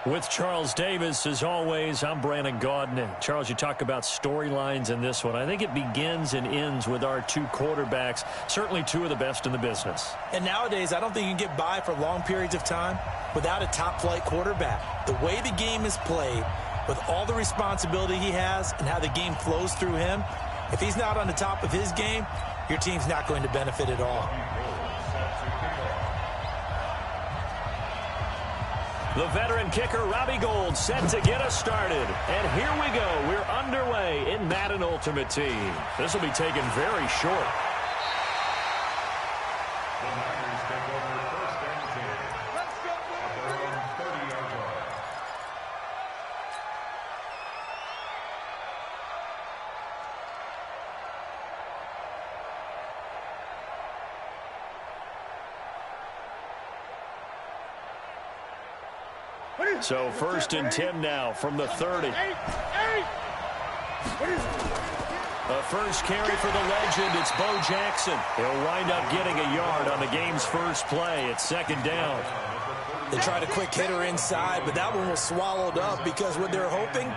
With Charles Davis, as always, I'm Brandon Gaudin. Charles, you talk about storylines in this one. I think it begins and ends with our two quarterbacks, certainly two of the best in the business. And nowadays, I don't think you can get by for long periods of time without a top-flight quarterback. The way the game is played, with all the responsibility he has and how the game flows through him, if he's not on the top of his game, your team's not going to benefit at all. The veteran kicker, Robbie Gould, set to get us started. And here we go. We're underway in Madden Ultimate Team. This will be taken very short. The Niners take over first and 10. Let's go, at their own 30-yard line. So first and 10 now from the 30. A first carry for the legend. It's Bo Jackson. He'll wind up getting a yard on the game's first play. It's second down. They tried a quick hitter inside, but that one was swallowed up because what they're hoping,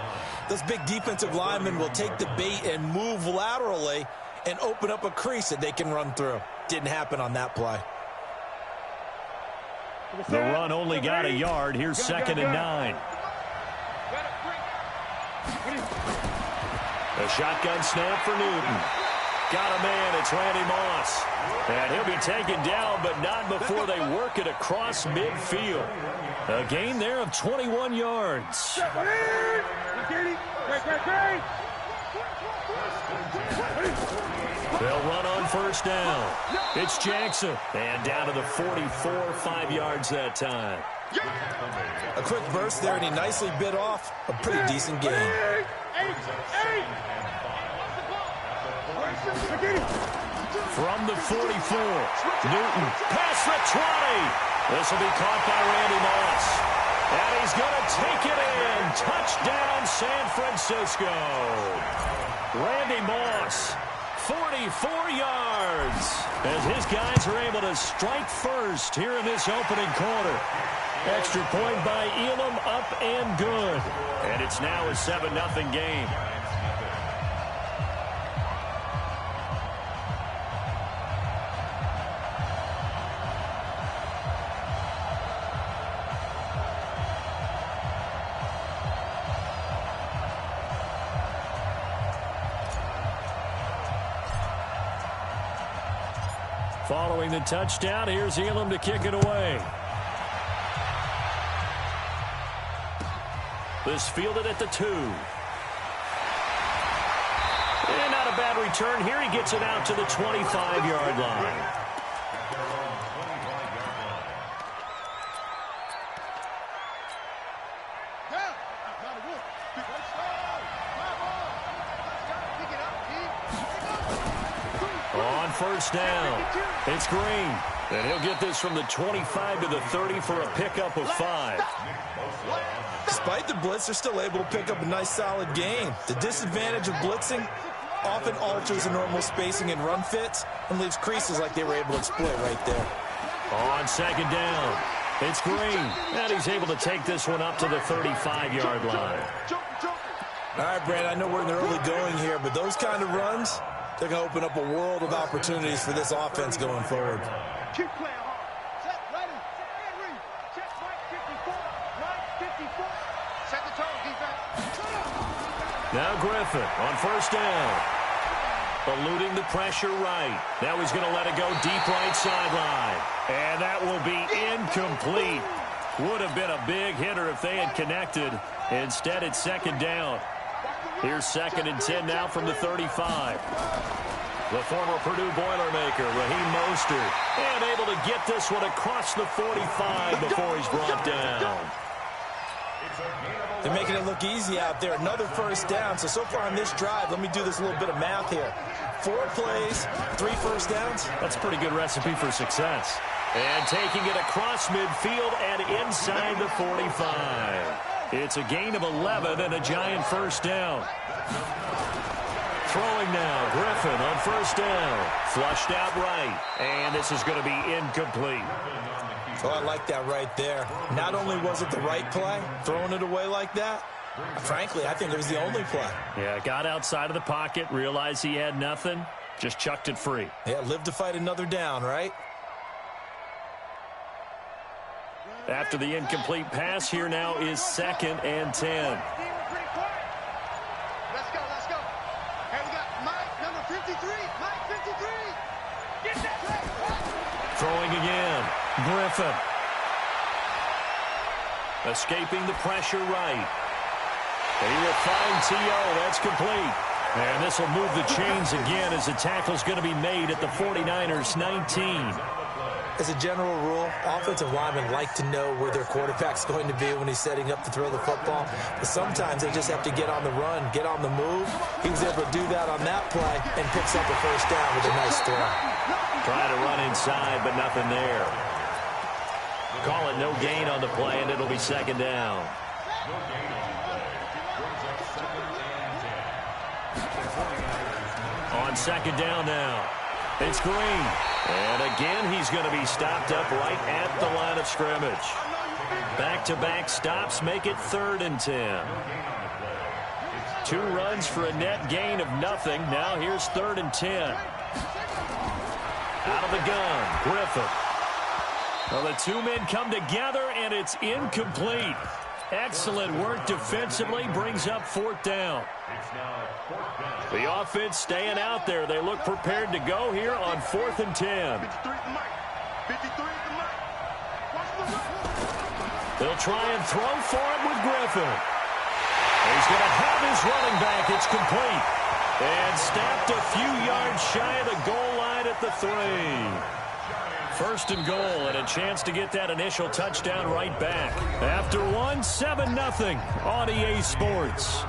those big defensive linemen will take the bait and move laterally and open up a crease that they can run through. Didn't happen on that play. The run only got a yard. Here's second and 9. A shotgun snap for Newton. Got a man. It's Randy Moss. And he'll be taken down, but not before they work it across midfield. A gain there of 21 yards. They'll run on first down. It's Jackson. And down to the 44, 5 yards that time. A quick burst there, and he nicely bit off a pretty decent gain. From the 44, Newton, past the 20. This will be caught by Randy Moss. And he's going to take it in. Touchdown, San Francisco. Randy Moss, 44 yards, as his guys are able to strike first here in this opening quarter. Extra point by Elam, up and good. And it's now a 7-0 game. Following the touchdown, here's Elam to kick it away. This fielded at the 2. And not a bad return here. He gets it out to the 25-yard line. First down. It's Green. And he'll get this from the 25 to the 30 for a pickup of 5. Despite the blitz, they're still able to pick up a nice, solid gain. The disadvantage of blitzing often alters the normal spacing and run fits and leaves creases like they were able to exploit right there. On second down, it's Green. And he's able to take this one up to the 35-yard line. All right, Brad, I know we're in the early going here, but those kind of runs, they're going to open up a world of opportunities for this offense going forward. Keep playing hard. Set, ready, and read. Check, right, 54, right, 54. Set the tone, defense. Now Griffin on first down. Eluding the pressure right. Now he's going to let it go deep right sideline. And that will be incomplete. Would have been a big hitter if they had connected. Instead, it's second down. Here's second and 10 now from the 35. The former Purdue Boilermaker, Raheem Mostert, and able to get this one across the 45 before he's brought down. They're making it look easy out there. Another first down. So far on this drive, let me do this little bit of math here. 4 plays, 3 first downs. That's a pretty good recipe for success. And taking it across midfield and inside the 45. It's a gain of 11 and a giant first down. Throwing now, Griffin on first down. Flushed out right. And this is going to be incomplete. Oh, I like that right there. Not only was it the right play, throwing it away like that, frankly, I think it was the only play. Yeah, got outside of the pocket, realized he had nothing, just chucked it free. Yeah, live to fight another down, right? After the incomplete pass, here now is 2nd and 10. Let's go, let's go. Hey, we got Mike, number 53. Mike, 53. Get that right. Throwing again. Griffin. Escaping the pressure right. And he will find T.O. That's complete. And this will move the chains again as the tackle's going to be made at the 49ers 19. As a general rule, offensive linemen like to know where their quarterback's going to be when he's setting up to throw the football. But sometimes they just have to get on the run, get on the move. He was able to do that on that play and picks up a first down with a nice throw. Trying to run inside, but nothing there. Call it no gain on the play, and it'll be 2nd down. On 2nd down now. It's Green. And again, he's going to be stopped up right at the line of scrimmage. Back-to-back stops make it 3rd and 10. 2 runs for a net gain of nothing. Now here's 3rd and 10. Out of the gun, Griffin. Well, the 2 men come together, and it's incomplete. Excellent work defensively, brings up 4th down. The offense staying out there. They look prepared to go here on 4th and 10. They'll try and throw for it with Griffin. He's going to have his running back. It's complete. And snapped a few yards shy of the goal line at the 3. 1st and goal, and a chance to get that initial touchdown right back. After 1, 7-0 on EA Sports.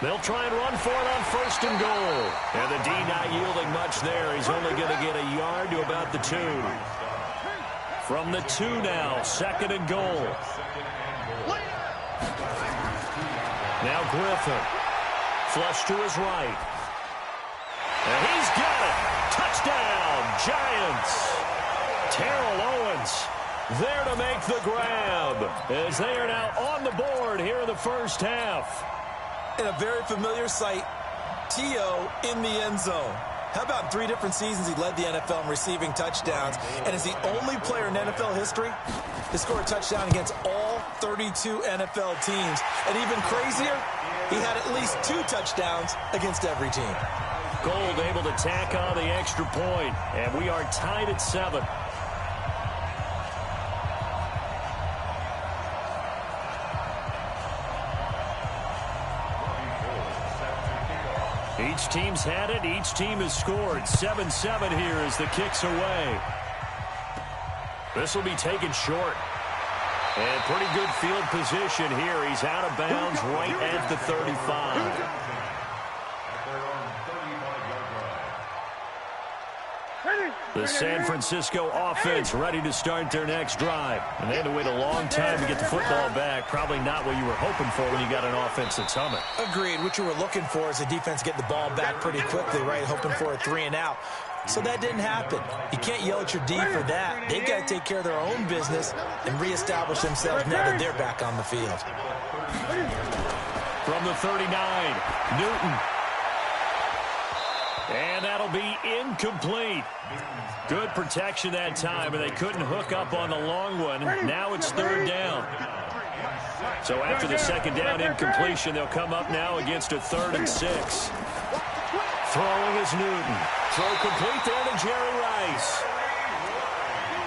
They'll try and run for it on 1st and goal. And the D not yielding much there. He's only going to get a yard to about the 2. From the 2 now, 2nd and goal. Now Griffin. Flush to his right. And he's got it. Touchdown, Giants. Terrell Owens there to make the grab as they are now on the board here in the first half. In a very familiar sight, T.O. in the end zone. How about 3 different seasons he led the NFL in receiving touchdowns, and is the only player in NFL history to score a touchdown against all 32 NFL teams. And even crazier, he had at least 2 touchdowns against every team. Gold able to tack on the extra point, and we are tied at 7. Each team's had it. Each team has scored. 7-7 here as the kick's away. This will be taken short. And pretty good field position here. He's out of bounds right at the 35. The San Francisco offense ready to start their next drive. And they had to wait a long time to get the football back. Probably not what you were hoping for when you got an offense that's humming. Agreed. What you were looking for is a defense get the ball back pretty quickly, right? Hoping for a 3 and out. So that didn't happen. You can't yell at your D for that. They've got to take care of their own business and reestablish themselves now that they're back on the field. From the 39, Newton. And that'll be incomplete. Good protection that time, and they couldn't hook up on the long one. Now it's 3rd down. So after the 2nd down incompletion, they'll come up now against a 3rd and 6. Throwing is Newton. Throw complete there to Jerry Rice.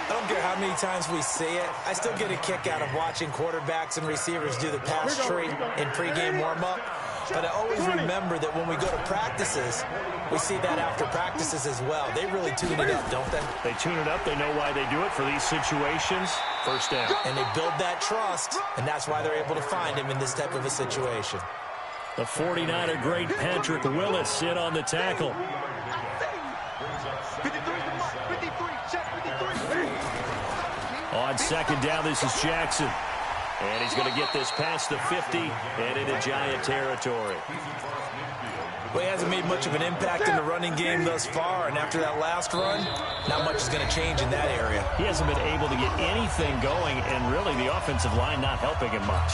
I don't care how many times we see it. I still get a kick out of watching quarterbacks and receivers do the pass tree in pregame warm-up. But I always remember that when we go to practices, we see that after practices as well. They really tune it up, don't they? They tune it up. They know why they do it for these situations. First down. And they build that trust, and that's why they're able to find him in this type of a situation. The 49er great Patrick Willis in on the tackle. On 2nd down, this is Jackson. And he's going to get this past the 50 and into Giant territory. Well, he hasn't made much of an impact in the running game thus far, and after that last run, not much is going to change in that area. He hasn't been able to get anything going, and really the offensive line not helping him much.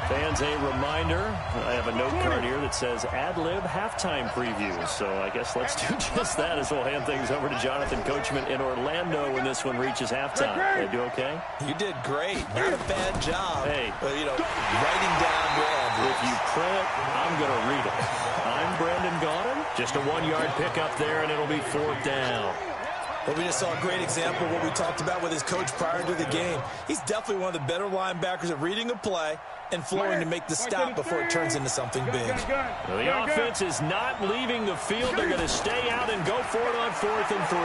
Fans, a reminder, I have a note card here that says ad-lib halftime previews. So I guess let's do just that as we'll hand things over to Jonathan Coachman in Orlando when this one reaches halftime. Did I do okay? You did great. Not a bad job. Hey. Writing down your ad-libs. If you print, I'm going to read it. I'm Brandon Gaudin. Just a 1-yard pickup there, and it'll be 4th down. Well, we just saw a great example of what we talked about with his coach prior to the game. He's definitely one of the better linebackers at reading a play and flowing to make the stop before it turns into something big. Well, the offense is not leaving the field. They're going to stay out and go for it on 4th and 3.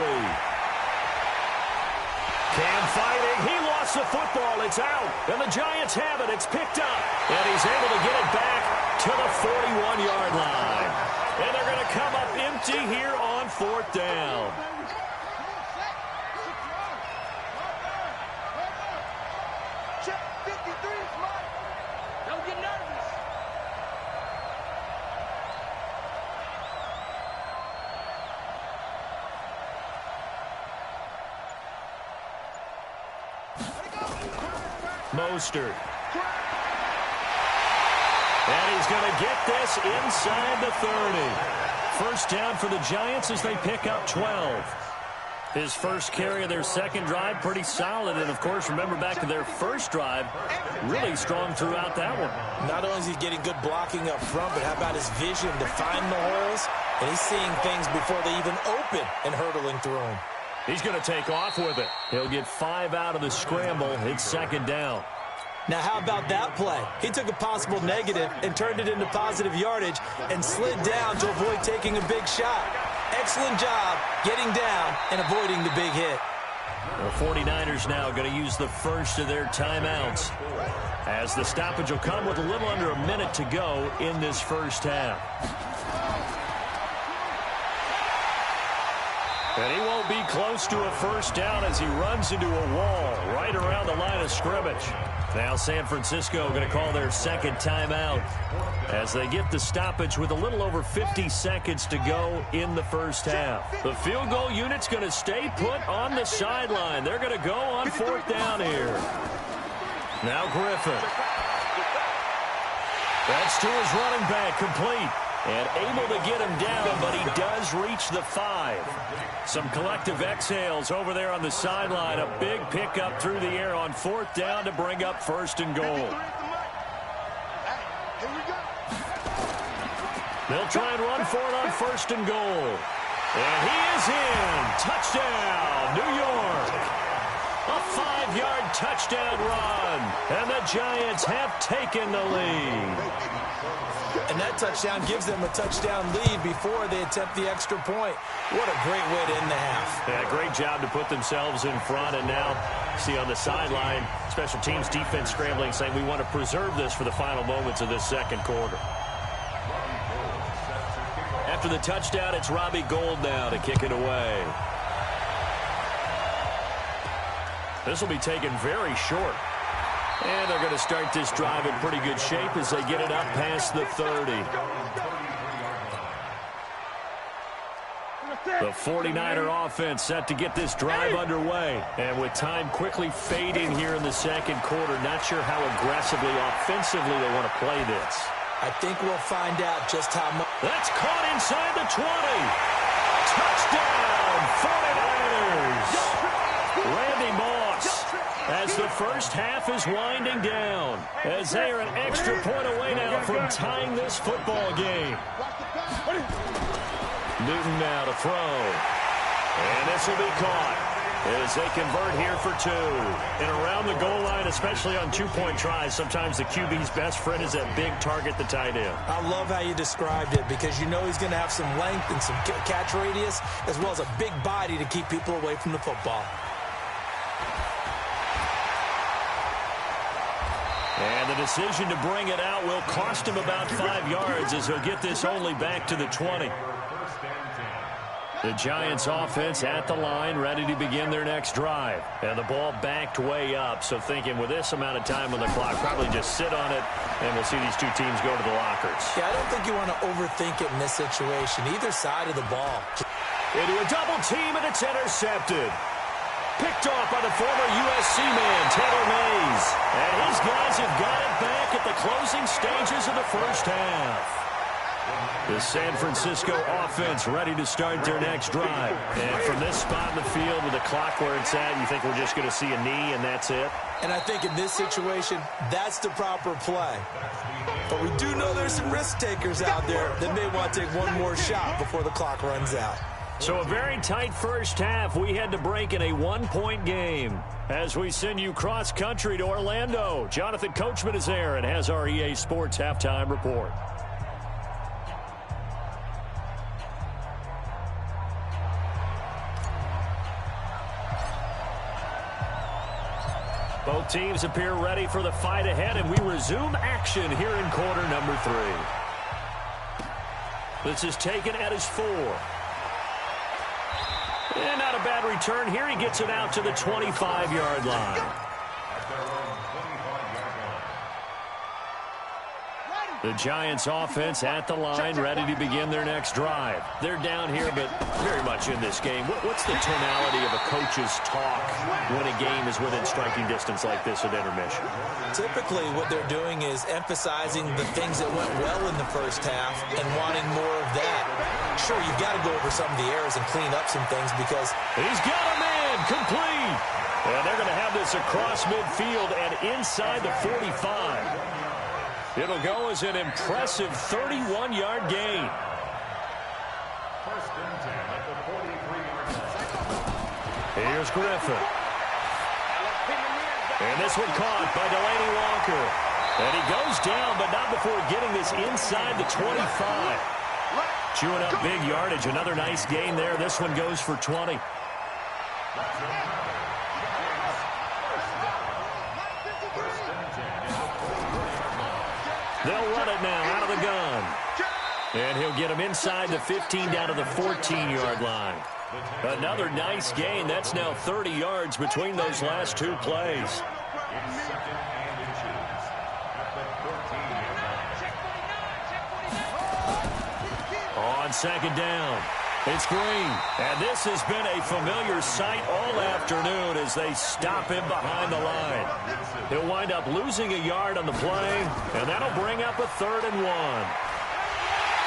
Cam fighting. He lost the football. It's out. And the Giants have it. It's picked up. And he's able to get it back to the 41-yard line. And they're going to come up empty here on 4th down. Mostert. And he's going to get this inside the 30. First down for the Giants as they pick up 12. His first carry of their second drive, pretty solid. And, of course, remember back to their first drive, really strong throughout that one. Not only is he getting good blocking up front, but how about his vision to find the holes? And he's seeing things before they even open and hurtling through them. He's going to take off with it. He'll get 5 out of the scramble. It's 2nd down. Now, how about that play? He took a possible negative and turned it into positive yardage and slid down to avoid taking a big shot. Excellent job getting down and avoiding the big hit. The 49ers now going to use the first of their timeouts, as the stoppage will come with a little under a minute to go in this first half. And he won't be close to a first down as he runs into a wall right around the line of scrimmage. Now San Francisco going to call their second timeout as they get the stoppage with a little over 50 seconds to go in the first half. The field goal unit's going to stay put on the sideline. They're going to go on 4th down here. Now Griffin. That's to his running back, complete. And able to get him down, but he does reach the 5. Some collective exhales over there on the sideline. A big pickup through the air on 4th down to bring up 1st and goal. They'll try and run for it on 1st and goal. And he is in. Touchdown, New York. A 5-yard touchdown run. And the Giants have taken the lead. And that touchdown gives them a touchdown lead before they attempt the extra point. What a great way to end the half. Yeah, great job to put themselves in front. And now, see on the sideline, special teams defense scrambling, saying we want to preserve this for the final moments of this second quarter. After the touchdown, it's Robbie Gould now to kick it away. This will be taken very short. And they're going to start this drive in pretty good shape as they get it up past the 30. The 49er offense set to get this drive underway. And with time quickly fading here in the second quarter, not sure how aggressively, offensively they want to play this. I think we'll find out just how much. That's caught inside the 20. Touchdown, 49ers. Randy Moss, as the first half is winding down, as they are an extra point away now from tying this football game. Newton now to throw. And this will be caught as they convert here for 2. And around the goal line, especially on 2-point tries, sometimes the QB's best friend is that big target, the tight end. I love how you described it, because you know he's going to have some length and some catch radius, as well as a big body to keep people away from the football. And the decision to bring it out will cost him about 5 yards, as he'll get this only back to the 20. The Giants offense at the line, ready to begin their next drive. And the ball backed way up, so thinking with this amount of time on the clock, probably just sit on it, and we'll see these two teams go to the lockers. Yeah, I don't think you want to overthink it in this situation, either side of the ball. Into a double team, and it's intercepted. Picked off by the former USC man, Taylor Mays. And his guys have got it back at the closing stages of the first half. The San Francisco offense ready to start their next drive. And from this spot in the field with the clock where it's at, you think we're just going to see a knee and that's it? And I think in this situation, that's the proper play. But we do know there's some risk takers out there that may want to take one more shot before the clock runs out. So a very tight first half. We had to break in a one-point game. As we send you cross-country to Orlando, Jonathan Coachman is there and has our EA Sports Halftime Report. Both teams appear ready for the fight ahead, and we resume action here in quarter number 3. This is taken at his 4. And not a bad return here. He gets it out to the 25-yard line. The Giants offense at the line, ready to begin their next drive. They're down here, but very much in this game. What's the tonality of a coach's talk when a game is within striking distance like this at intermission? Typically, what they're doing is emphasizing the things that went well in the first half and wanting more of that. Sure, you've got to go over some of the errors and clean up some things because he's got a man complete. And they're going to have this across midfield and inside the 45. It'll go as an impressive 31-yard gain. First and 10 at the 43-yard line. Here's Griffin. And this one caught by Delaney Walker. And he goes down, but not before getting this inside the 25. Chewing up big yardage. Another nice gain there. This one goes for 20. They'll run it now out of the gun. And he'll get him inside the 15 down to the 14-yard line. Another nice gain. That's now 30 yards between those last two plays. On second down, it's Green. And this has been a familiar sight all afternoon as they stop him behind the line. He'll wind up losing a yard on the play, and that'll bring up a 3rd and 1.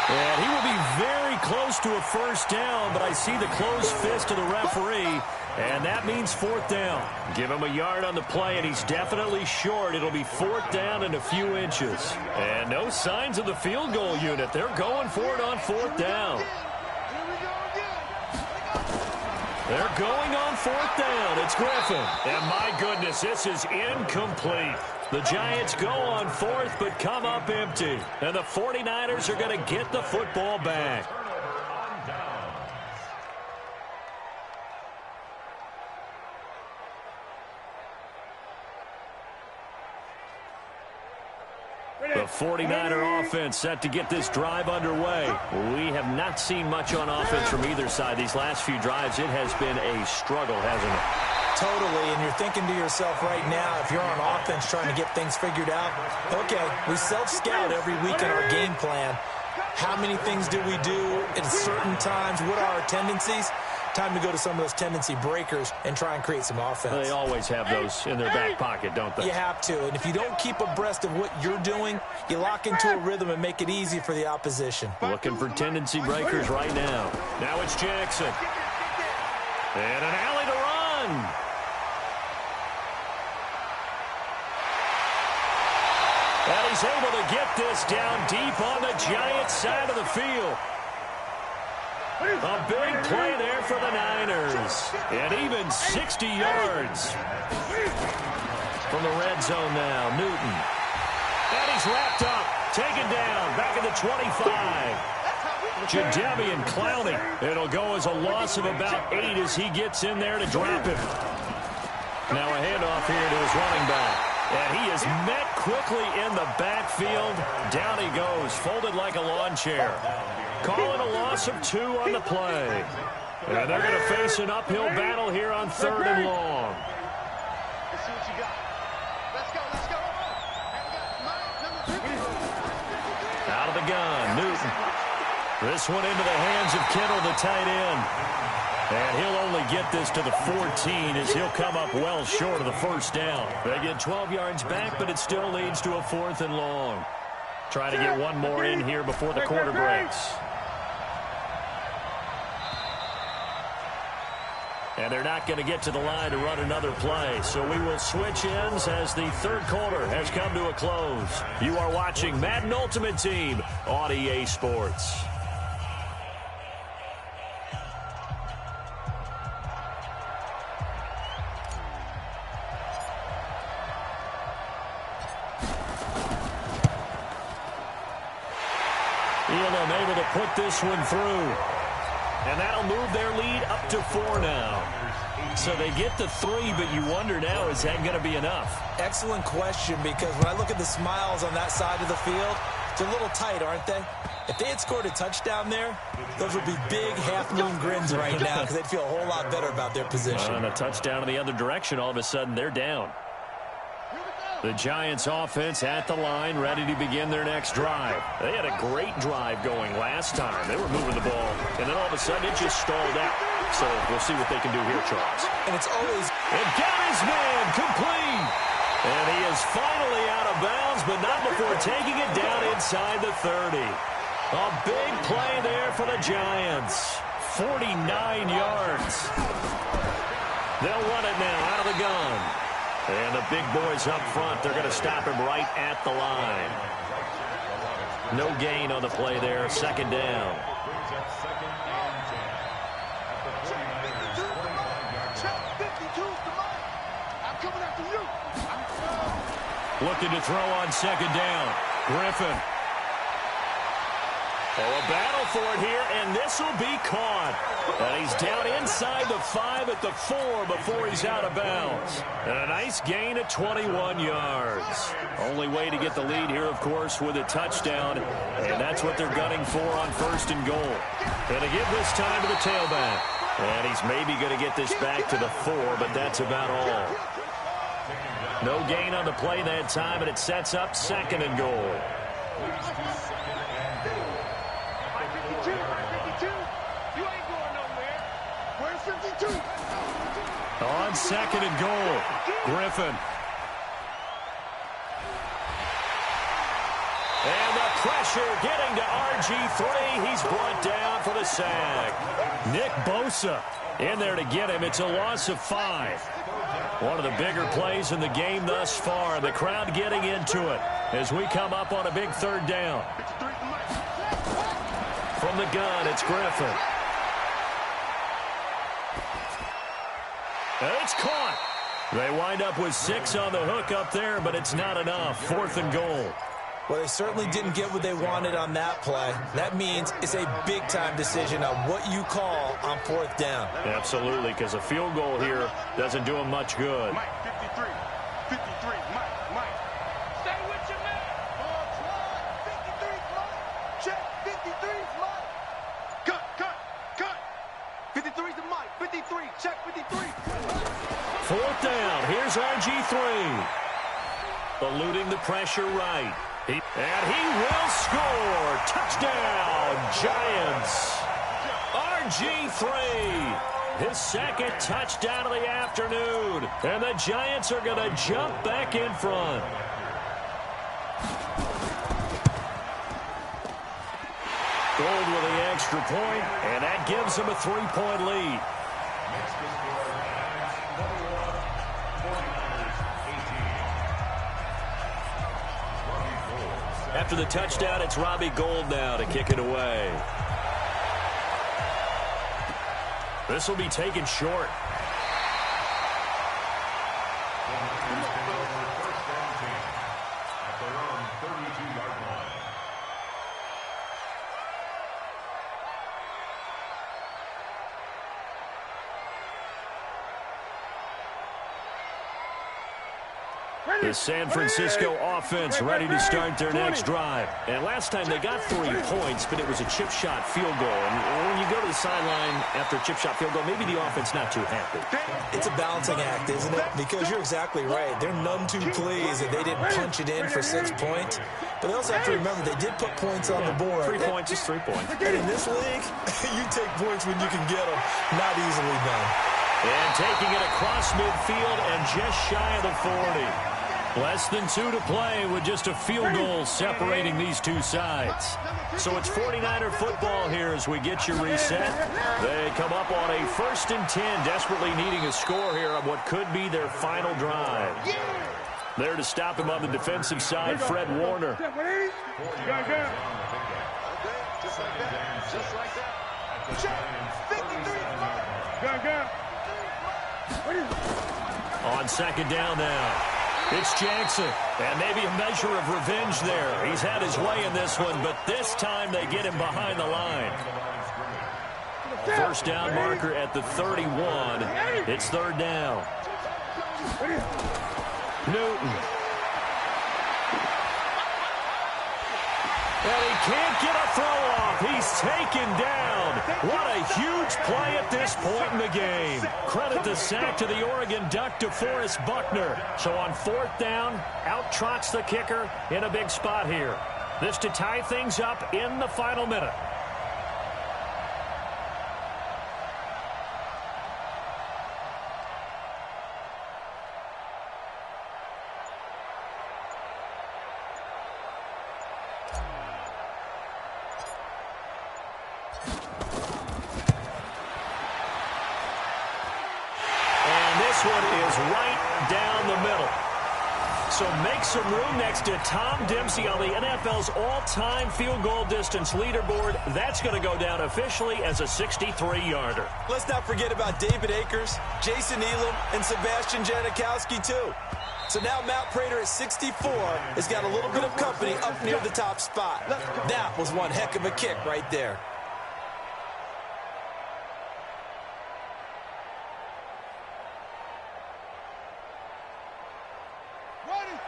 And he will be very close to a first down, but I see the closed fist of the referee, and that means 4th down. Give him a yard on the play, and he's definitely short. It'll be 4th down and a few inches. And no signs of the field goal unit. They're going for it on 4th down. They're going on 4th down. It's Griffin. And my goodness, this is incomplete. The Giants go on 4th, but come up empty. And the 49ers are going to get the football back. The 49er offense set to get this drive underway. We have not seen much on offense from either side. These last few drives, it has been a struggle, hasn't it? Totally, and you're thinking to yourself right now, if you're on offense trying to get things figured out, okay, we self-scout every week in our game plan. How many things do we do at certain times? What are our tendencies? Time to go to some of those tendency breakers and try and create some offense. They always have those in their back pocket, don't they? You have to, and if you don't keep abreast of what you're doing, you lock into a rhythm and make it easy for the opposition. Looking for tendency breakers right now. Now it's Jackson. And an alley to run. And he's able to get this down deep on the Giants side of the field. A big play there for the Niners. And even 60 yards. From the red zone now, Newton. And he's wrapped up, taken down, back at the 25. Jadeveon Clowney. It'll go as a loss of about 8 as he gets in there to drop him. Now a handoff here to his running back. And he is met quickly in the backfield. Down he goes, folded like a lawn chair. Calling a loss of 2 on the play. And they're going to face an uphill battle here on 3rd and long. Let's see what you got. Let's go, let's go. Out of the gun, Newton. This one into the hands of Kittle, the tight end. And he'll only get this to the 14 as he'll come up well short of the first down. They get 12 yards back, but it still leads to a 4th and long. Trying to get one more in here before the quarter breaks. And they're not going to get to the line to run another play. So we will switch ends as the 3rd quarter has come to a close. You are watching Madden Ultimate Team on EA Sports. Elam able to put this one through. And that'll move their lead up to 4 now. So they get the 3, but you wonder now, is that going to be enough? Excellent question, because when I look at the smiles on that side of the field, they're a little tight, aren't they? If they had scored a touchdown there, those would be big half-moon grins right now because they'd feel a whole lot better about their position. And a touchdown in the other direction, all of a sudden they're down. The Giants offense at the line, ready to begin their next drive. They had a great drive going last time. They were moving the ball, and then all of a sudden it just stalled out. So we'll see what they can do here, Charles. And it's always... And got his man complete. And he is finally out of bounds, but not before taking it down inside the 30. A big play there for the Giants. 49 yards. They'll run it now out of the gun. And the big boys up front, they're going to stop him right at the line. No gain on the play there, 2nd down. Looking to throw on 2nd down. Griffin. Oh, a battle for it here, and this will be caught. And he's down inside the 5 at the 4 before he's out of bounds. And a nice gain of 21 yards. Only way to get the lead here, of course, with a touchdown. And that's what they're gunning for on 1st and goal. And to give this time to the tailback. And he's maybe going to get this back to the 4, but that's about all. No gain on the play that time, and it sets up 2nd and goal. On 2nd and goal, Griffin. And the pressure getting to RG3. He's brought down for the sack. Nick Bosa in there to get him. It's a loss of 5. One of the bigger plays in the game thus far. The crowd getting into it as we come up on a big 3rd down. From the gun, it's Griffin. And it's caught. They wind up with 6 on the hook up there, but it's not enough. 4th and goal. Well, they certainly didn't get what they wanted on that play. That means it's a big-time decision on what you call on 4th down. Absolutely, because a field goal here doesn't do them much good. Mike, 53. 53, Mike. Stay with your man. Ball slide. 53, Mike. Check. 53, Mike. Cut. 53's the Mike. 53, check 53. 4th down. Here's RG3. Eluding the pressure right. And he will score. Touchdown, Giants. RG3. His 2nd touchdown of the afternoon. And the Giants are going to jump back in front. Gold with the extra point, and that gives them a 3-point lead. After the touchdown, it's Robbie Gould now to kick it away. This will be taken short. The San Francisco offense ready to start their next drive. And last time they got 3 points, but it was a chip shot field goal. And when you go to the sideline after a chip shot field goal, maybe the offense not too happy. It's a balancing act, isn't it? Because you're exactly right. They're none too pleased that they didn't punch it in for 6 points. But they also have to remember they did put points on the board. 3 points is 3 points. And in this league, you take points when you can get them. Not easily done. And taking it across midfield and just shy of the 40. Less than 2 to play with just a field goal separating these two sides. So it's 49er football here as we get you reset. They come up on a 1st and 10, desperately needing a score here on what could be their final drive. There to stop him on the defensive side, Fred Warner. Just like that. Just like that. Check. 53. On 2nd down now. It's Jackson, and maybe a measure of revenge there. He's had his way in this one, but this time they get him behind the line. 1st down marker at the 31. It's 3rd down. Newton. And he can't get a throw off. He's taken down. What a huge play at this point in the game. Credit the sack to the Oregon Duck, DeForest Buckner. So on 4th down, out trots the kicker in a big spot here. This to tie things up in the final minute. So make some room next to Tom Dempsey on the NFL's all-time field goal distance leaderboard. That's going to go down officially as a 63-yarder. Let's not forget about David Akers, Jason Elam, and Sebastian Janikowski, too. So now Matt Prater at 64 has got a little bit of company up near the top spot. That was one heck of a kick right there.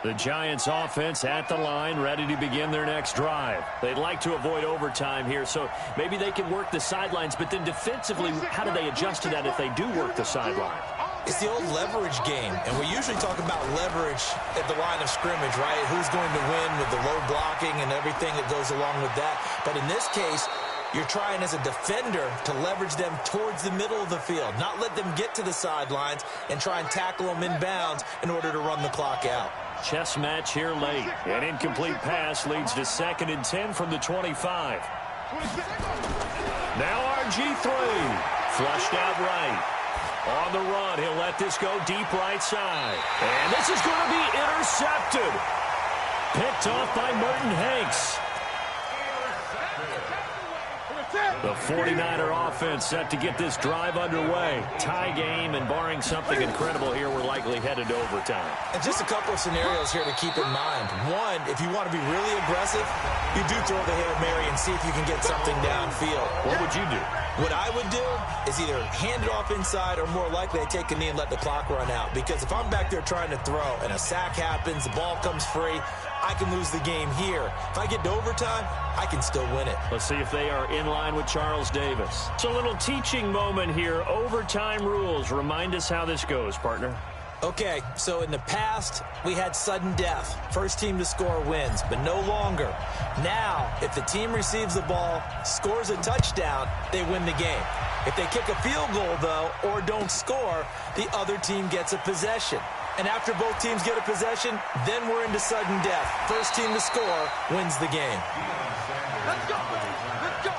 The Giants offense at the line, ready to begin their next drive. They'd like to avoid overtime here, so maybe they can work the sidelines, but then defensively, how do they adjust to that if they do work the sideline? It's the old leverage game, and we usually talk about leverage at the line of scrimmage, right? Who's going to win with the low blocking and everything that goes along with that. But in this case, you're trying as a defender to leverage them towards the middle of the field, not let them get to the sidelines and try and tackle them inbounds in order to run the clock out. Chess match here late. An incomplete pass leads to 2nd and 10 from the 25. Now RG3. Flushed out right. On the run, he'll let this go deep right side. And this is going to be intercepted. Picked off by Merton Hanks. The 49er offense set to get this drive underway. Tie game, and barring something incredible here, we're likely headed to overtime. And just a couple of scenarios here to keep in mind. One, if you want to be really aggressive, you do throw the Hail Mary and see if you can get something downfield. What would you do? What I would do is either hand it off inside, or more likely I take a knee and let the clock run out. Because if I'm back there trying to throw and a sack happens, the ball comes free, I can lose the game here. If I get to overtime, I can still win it. Let's see if they are in line with Charles Davis. It's a little teaching moment here. Overtime rules. Remind us how this goes, partner. Okay, so in the past, we had sudden death. First team to score wins, but no longer. Now, if the team receives the ball, scores a touchdown, they win the game. If they kick a field goal, though, or don't score, the other team gets a possession. And after both teams get a possession, then we're into sudden death. First team to score wins the game. Let's go. Let's go.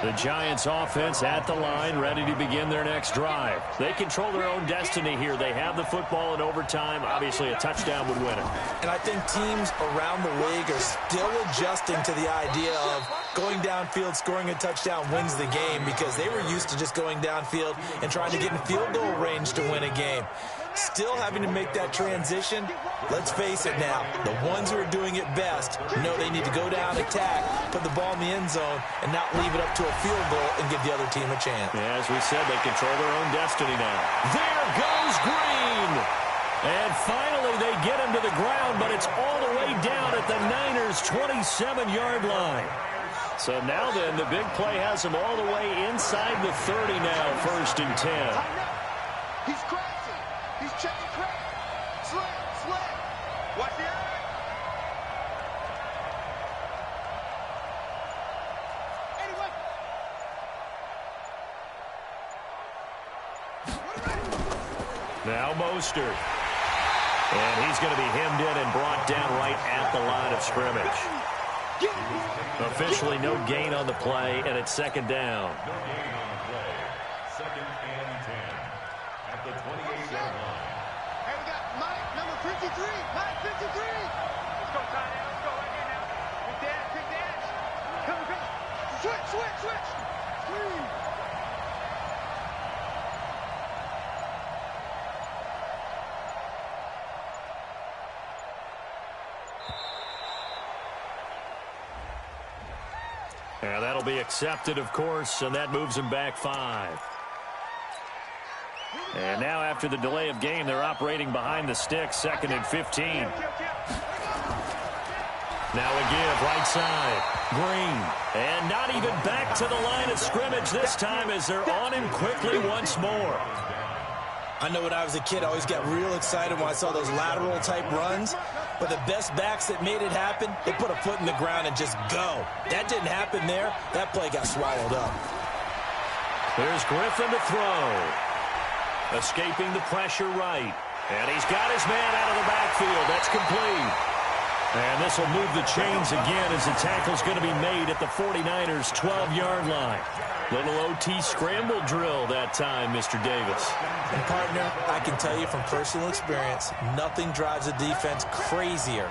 The Giants offense at the line, ready to begin their next drive. They control their own destiny here. They have the football in overtime. Obviously, a touchdown would win it. And I think teams around the league are still adjusting to the idea of going downfield, scoring a touchdown wins the game, because they were used to just going downfield and trying to get in field goal range to win a game. still having to make that transition, let's face it now, the ones who are doing it best know they need to go down, attack, put the ball in the end zone, and not leave it up to a field goal and give the other team a chance. Yeah, as we said, they control their own destiny now. There goes Green! And finally, they get him to the ground, but it's all the way down at the Niners' 27-yard line. So now then, the big play has him all the way inside the 30 now, 1st and 10. He's crashing. He's checking crack. Slam. Watch the eye. Anyway. Now Mostert. And he's going to be hemmed in and brought down right at the line of scrimmage. Officially no gain on the play, and it's 2nd down. No gain on the play. 2nd and 10 at the 28-yard line. Hey, we got Mike, number 53. Mike, 53. Let's go, Ty. Let's go right here now. Big dash. Come. Switch. And that'll be accepted, of course, and that moves him back 5. And now after the delay of game, they're operating behind the sticks, 2nd and 15. Now a give, right side, Green. And not even back to the line of scrimmage this time as they're on him quickly once more. I know when I was a kid, I always got real excited when I saw those lateral-type runs. But the best backs that made it happen, they put a foot in the ground and just go. That didn't happen there. That play got swallowed up. There's Griffin to throw. Escaping the pressure right. And he's got his man out of the backfield. That's complete. And this will move the chains again as the tackle's going to be made at the 49ers' 12-yard line. Little OT scramble drill that time, Mr. Davis. And, partner, I can tell you from personal experience, nothing drives a defense crazier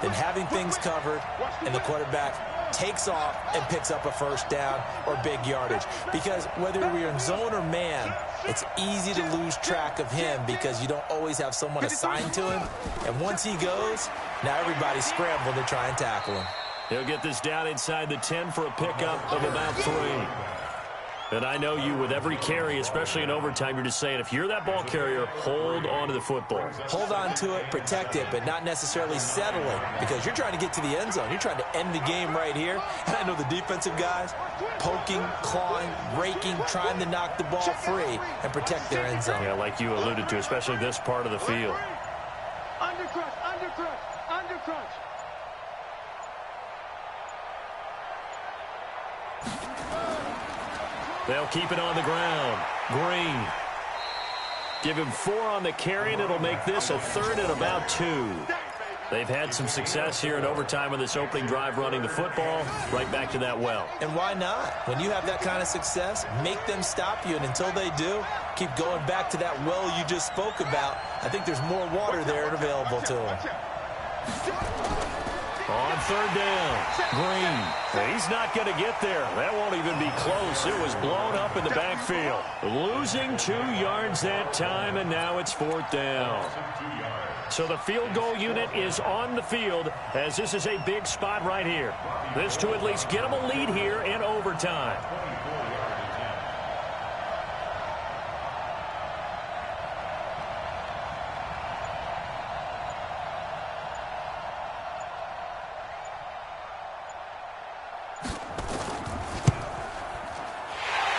than having things covered and the quarterback takes off and picks up a 1st down or big yardage. Because whether we're in zone or man, it's easy to lose track of him because you don't always have someone assigned to him. And once he goes, now everybody's scrambling to try and tackle him. He'll get this down inside the 10 for a pickup of about 3. And I know you, with every carry, especially in overtime, you're just saying, if you're that ball carrier, hold on to the football. Hold on to it, protect it, but not necessarily settling, because you're trying to get to the end zone. You're trying to end the game right here. And I know the defensive guys poking, clawing, raking, trying to knock the ball free and protect their end zone. Yeah, like you alluded to, especially this part of the field. Undercrush. They'll keep it on the ground. Green. Give him 4 on the carry, and it'll make this a 3rd and about 2. They've had some success here in overtime on this opening drive running the football. Right back to that well. And why not? When you have that kind of success, make them stop you, and until they do, keep going back to that well you just spoke about. I think there's more water there and available to them. On 3rd down, Green. He's not going to get there. That won't even be close. It was blown up in the backfield. Losing 2 yards that time, and now it's 4th down. So the field goal unit is on the field as this is a big spot right here. This to at least get them a lead here in overtime.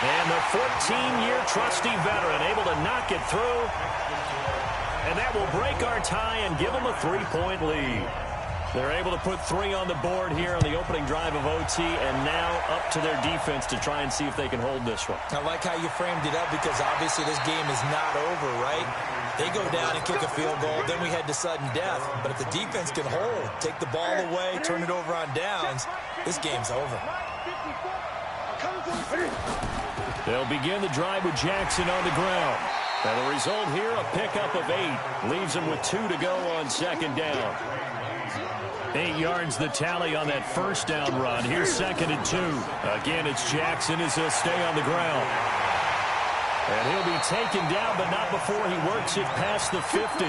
And the 14-year trusty veteran able to knock it through. And that will break our tie and give them a 3-point lead. They're able to put 3 on the board here on the opening drive of OT, and now up to their defense to try and see if they can hold this one. I like how you framed it up because obviously this game is not over, right? They go down and kick a field goal, then we head to sudden death. But if the defense can hold, take the ball away, turn it over on downs, this game's over. They'll begin the drive with Jackson on the ground. And the result here, a pickup of 8. Leaves them with 2 to go on 2nd down. 8 yards the tally on that 1st down run. Here's 2nd and 2. Again, it's Jackson as he'll stay on the ground. And he'll be taken down, but not before he works it past the 50.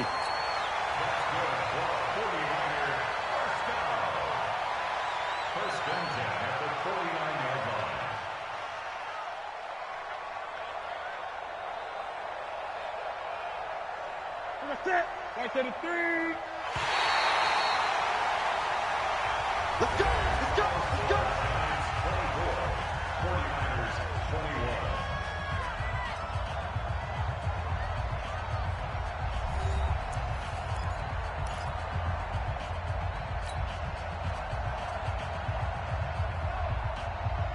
Right to the 3. Let's go! Let's go! Let's go! 49ers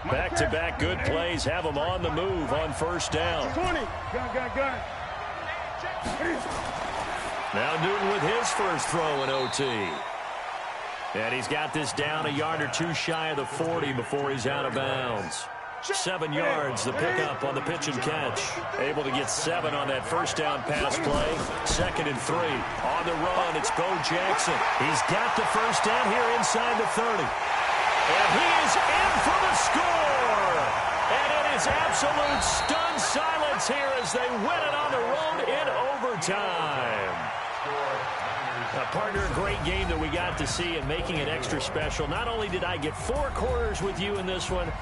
21. Back-to-back good plays have him on the move on first down. 20. Gun. Now Newton with his first throw in OT. And he's got this down a yard or two shy of the 40 before he's out of bounds. 7 yards, the pickup on the pitch and catch. Able to get 7 on that first down pass play. 2nd and 3. On the run, it's Bo Jackson. He's got the first down here inside the 30. And he is in for the score. And it is absolute stunned silence here as they win it on the road in overtime. Partner, a great game that we got to see and making it extra special. Not only did I get 4 quarters with you in this one,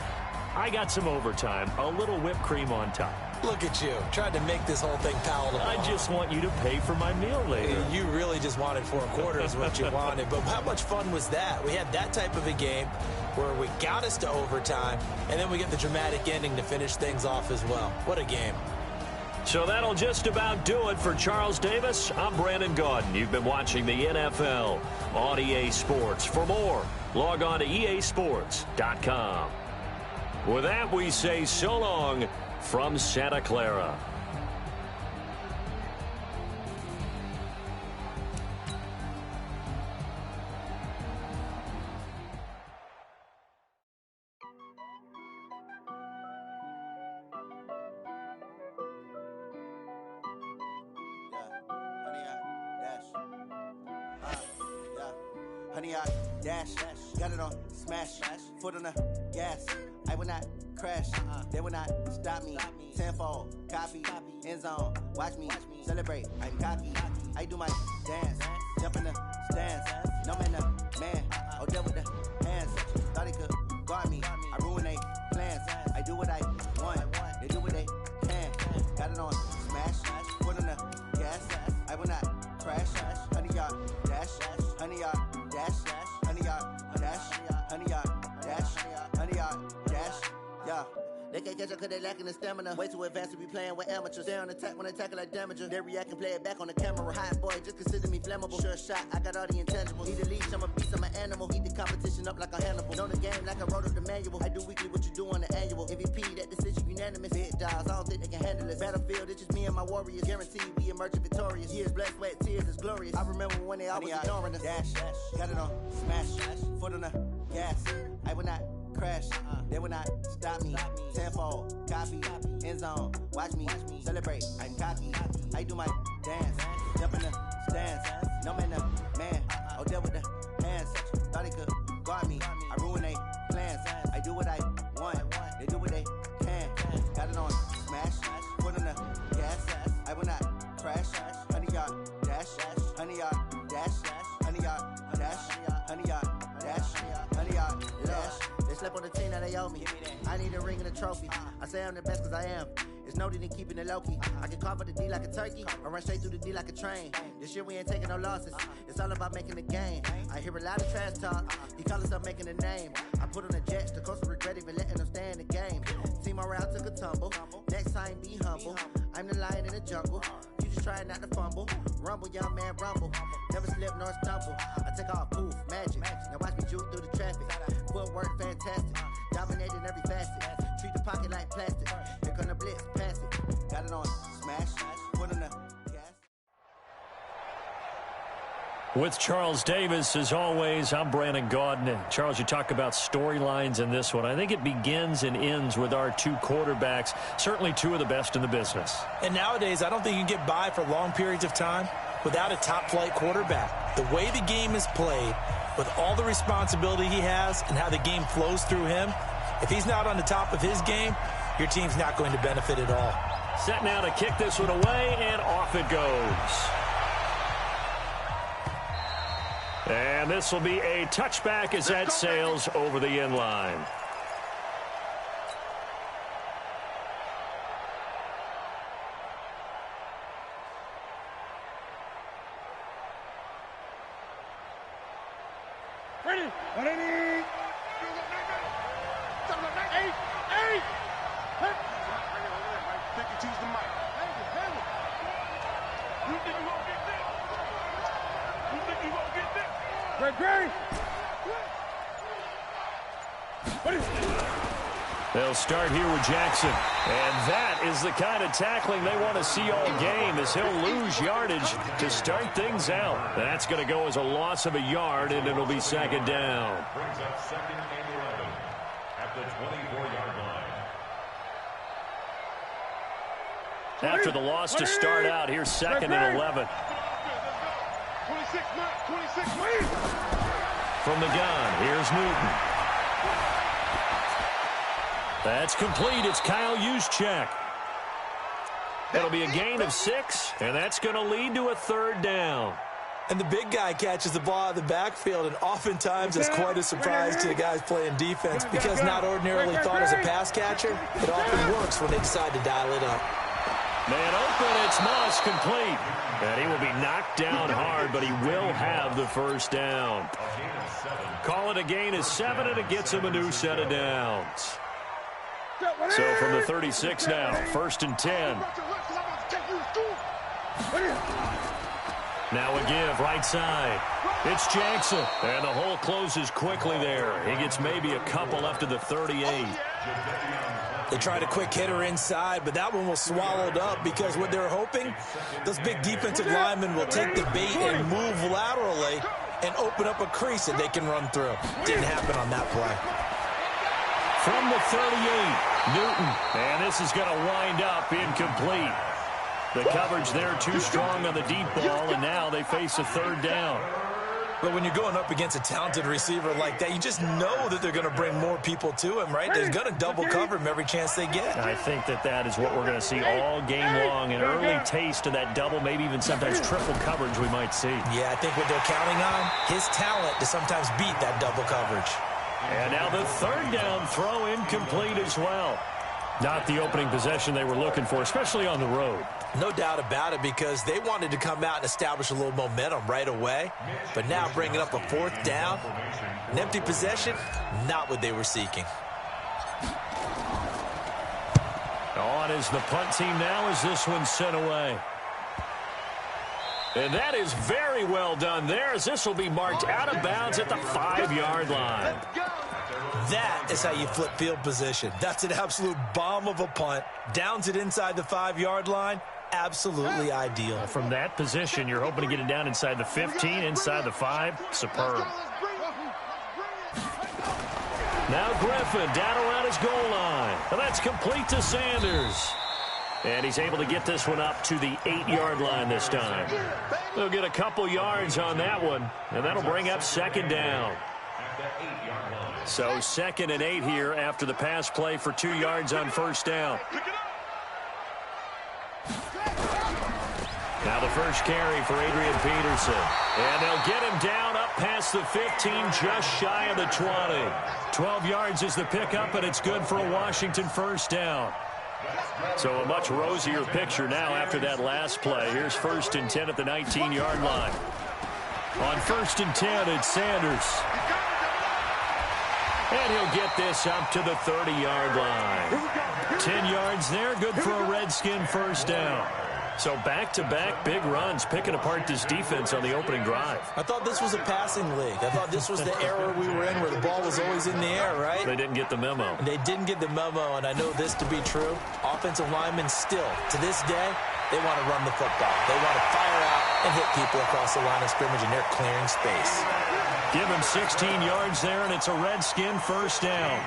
I got some overtime, a little whipped cream on top. Look at you, trying to make this whole thing palatable. I just want you to pay for my meal later. You really just wanted 4 quarters what you wanted, but how much fun was that? We had that type of a game where we got us to overtime, and then we get the dramatic ending to finish things off as well. What a game. So that'll just about do it for Charles Davis. I'm Brandon Gaudin. You've been watching the NFL on EA Sports. For more, log on to easports.com. With that, we say so long from Santa Clara. Honey, I dash, got it on smash, foot on the gas. I will not crash, they will not stop me. Tenfold, copy, end zone, watch me celebrate. I'm cocky, I do my dance, jump in the stands. No man, the man, oh, deal with the hands. Thought he could guard me, I ruin they plans. I do what I want, they do what they can. Got it on smash, foot on the gas. I will not crash, honey, y'all dash, honey, y'all dash, honey, y'all dash, honey, y'all dash, honey, y'all dash, yeah. They can't catch up cause they lacking the stamina. Way too advanced to be playing with amateurs. Stay on attack when they tackle like damager. They react and play it back on the camera. Hot boy, just consider me flammable. Sure shot, I got all the intangibles. Need a leash, I'm a beast, I'm an animal. Eat the competition up like a Hannibal. Know the game like I wrote up the manual. I do weekly what you do on the annual. MVP, that decision unanimous. Big dogs, I don't think they can handle this. Battlefield, it's just me and my warriors. Guaranteed we emerge victorious. Years, blood, sweat, tears, it's glorious. I remember when they always ignoring us. Dash, got it on smash, foot on the gas. I will not crash, they will not stop me. Tenfold, copy, end zone, watch me celebrate. I'm cocky, I do my dance, jump in the stands. No man, the man, oh, deal with the hands. Thought he could guard me, I ruin they plans. I do what I want, they do what they can. Got it on smash, foot on the gas. I will not crash, honey, y'all dash, honey, y'all dash, honey, y'all dash, honey, y'all dash, honey, y'all dash. Slept on the team that they owe me. I need a ring and a trophy. I say I'm the best cause I am. It's no need in keeping it low-key. I can carve up the D like a turkey or run straight through the D like a train. This year we ain't taking no losses. It's all about making the game. I hear a lot of trash talk. He call himself making a name. I put on the Jets. The coach will regret even letting them stay in the game. Team morale took a tumble. Next time be humble. I'm the lion in the jungle. You just try not to fumble. Rumble, young man, rumble. Never slip nor stumble. I take off, poof, magic. Now watch me juke through the traffic. Footwork fantastic. Dominating every facet. Treat the pocket like plastic. Here come the blitz, pass it. Got it on smash. Put in the gas. With Charles Davis, as always, I'm Brandon Gaudin. And Charles, you talk about storylines in this one. I think it begins and ends with our 2 quarterbacks, certainly 2 of the best in the business. And nowadays, I don't think you can get by for long periods of time without a top-flight quarterback. The way the game is played, with all the responsibility he has and how the game flows through him, if he's not on the top of his game, your team's not going to benefit at all. Set now to kick this one away, and off it goes. And this will be a touchback as that sails over the end line. Ready? Ready? 52's the mic. You think you won't get this? You think you won't get this? Great. They'll start here with Jackson. And that is the kind of tackling they want to see all game, as he'll lose yardage to start things out. That's going to go as a loss of a yard, and it'll be second down. Brings up second and 11 at the 24-yard line. After the loss to start out, here's second and 11. 26, From the gun, here's Newton. That's complete. It's Kyle Juszczyk. It'll be a gain of 6, and that's going to lead to a third down. And the big guy catches the ball out of the backfield, and oftentimes it's quite a surprise to the guys playing defense, because not ordinarily thought as a pass catcher, it often works when they decide to dial it up. Man open, it's Moss, complete. And he will be knocked down hard, but he will have the first down. Call it a gain of 7, and it gets him a new set of downs. So from the 36 now, first and 10. Now a give, right side. It's Jackson. And the hole closes quickly there. He gets maybe a couple up to the 38. They tried a quick hitter inside, but that one was swallowed up, because what they're hoping, those big defensive linemen will take the bait and move laterally and open up a crease that they can run through. Didn't happen on that play. From the 38, Newton. And this is going to wind up incomplete. The coverage there too strong on the deep ball, and now they face a third down. But when you're going up against a talented receiver like that, you just know that they're going to bring more people to him, right? They're going to double cover him every chance they get. I think that is what we're going to see all game long, an early taste of that double, maybe even sometimes triple coverage we might see. Yeah, I think what they're counting on, his talent to sometimes beat that double coverage. And now the third down throw incomplete as well. Not the opening possession they were looking for, especially on the road. No doubt about it, because they wanted to come out and establish a little momentum right away. But now bringing up a fourth down, an empty possession, not what they were seeking. On is the punt team now as this one's sent away. And that is very well done there, as this will be marked out of bounds at the 5-yard line. That is how you flip field position. That's an absolute bomb of a punt. Downs it inside the 5-yard line. Absolutely ideal. From that position, you're hoping to get it down inside the 15, inside the 5. Superb. Now Griffin down around his goal line. And that's complete to Sanders. And he's able to get this one up to the 8-yard line this time. They'll get a couple yards on that one, and that'll bring up second down. So second and 8 here after the pass play for 2 yards on first down. Now the first carry for Adrian Peterson. And they'll get him down up past the 15, just shy of the 20. 12 yards is the pickup, and it's good for a Washington first down. So a much rosier picture now after that last play. Here's first and 10 at the 19-yard line. On first and 10, it's Sanders. And he'll get this up to the 30-yard line. 10 yards there, good for a Redskin first down. So back-to-back big runs, picking apart this defense on the opening drive. I thought this was a passing league. I thought this was the era we were in where the ball was always in the air, right? They didn't get the memo. They didn't get the memo, and I know this to be true. Offensive linemen still, to this day, they want to run the football. They want to fire out and hit people across the line of scrimmage, and they're clearing space. Give him 16 yards there, and it's a Redskin first down.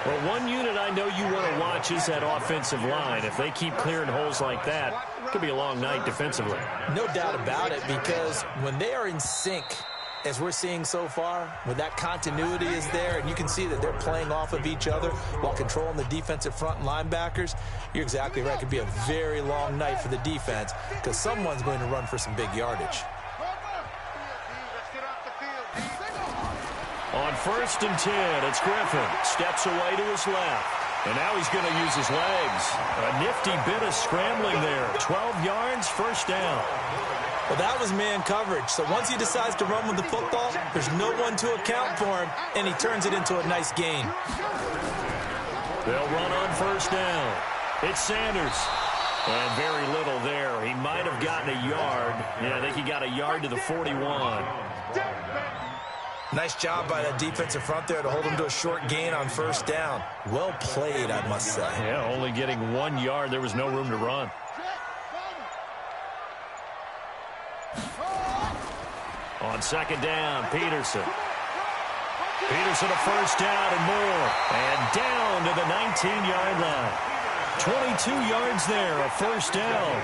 Well, one unit I know you want to watch is that offensive line. If they keep clearing holes like that, it could be a long night defensively. No doubt about it, because when they are in sync, as we're seeing so far, when that continuity is there and you can see that they're playing off of each other while controlling the defensive front and linebackers, you're exactly right. It could be a very long night for the defense because someone's going to run for some big yardage. On 1st and 10, it's Griffin. Steps away to his left. And now he's going to use his legs. A nifty bit of scrambling there. 12 yards, first down. Well, that was man coverage. So once he decides to run with the football, there's no one to account for him, and he turns it into a nice gain. They'll run on 1st down. It's Sanders. And very little there. He might have gotten a yard. Yeah, I think he got a yard to the 41. Nice job by that defensive front there to hold him to a short gain on 1st down. Well played, I must say. Yeah, only getting 1 yard. There was no room to run. On 2nd down, Peterson. Peterson a 1st down and more. And down to the 19-yard line. 22 yards there, a 1st down.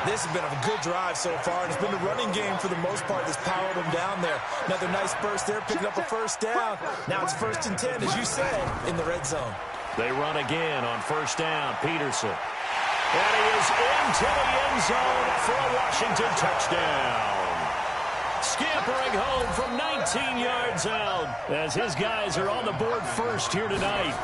This has been a good drive so far, and it's been the running game for the most part that's powered them down there. Another nice burst there, picking up a 1st down. Now it's 1st and 10, as you said, in the red zone. They run again on 1st down, Peterson. And he is into the end zone for a Washington touchdown. Scampering home from 19 yards out as his guys are on the board first here tonight.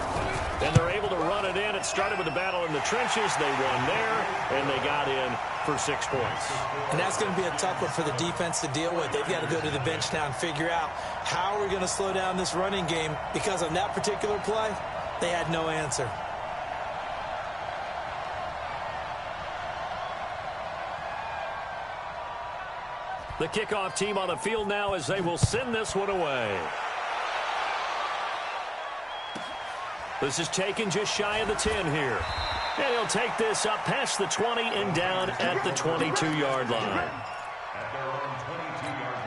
And they're able to run it in. It started with a battle in the trenches. They won there, and they got in for 6 points. And that's going to be a tough one for the defense to deal with. They've got to go to the bench now and figure out how we're going to slow down this running game, because on that particular play, they had no answer. The kickoff team on the field now as they will send this one away. This is taken just shy of the 10 here. And he'll take this up past the 20 and down at the 22-yard line. At their own 22-yard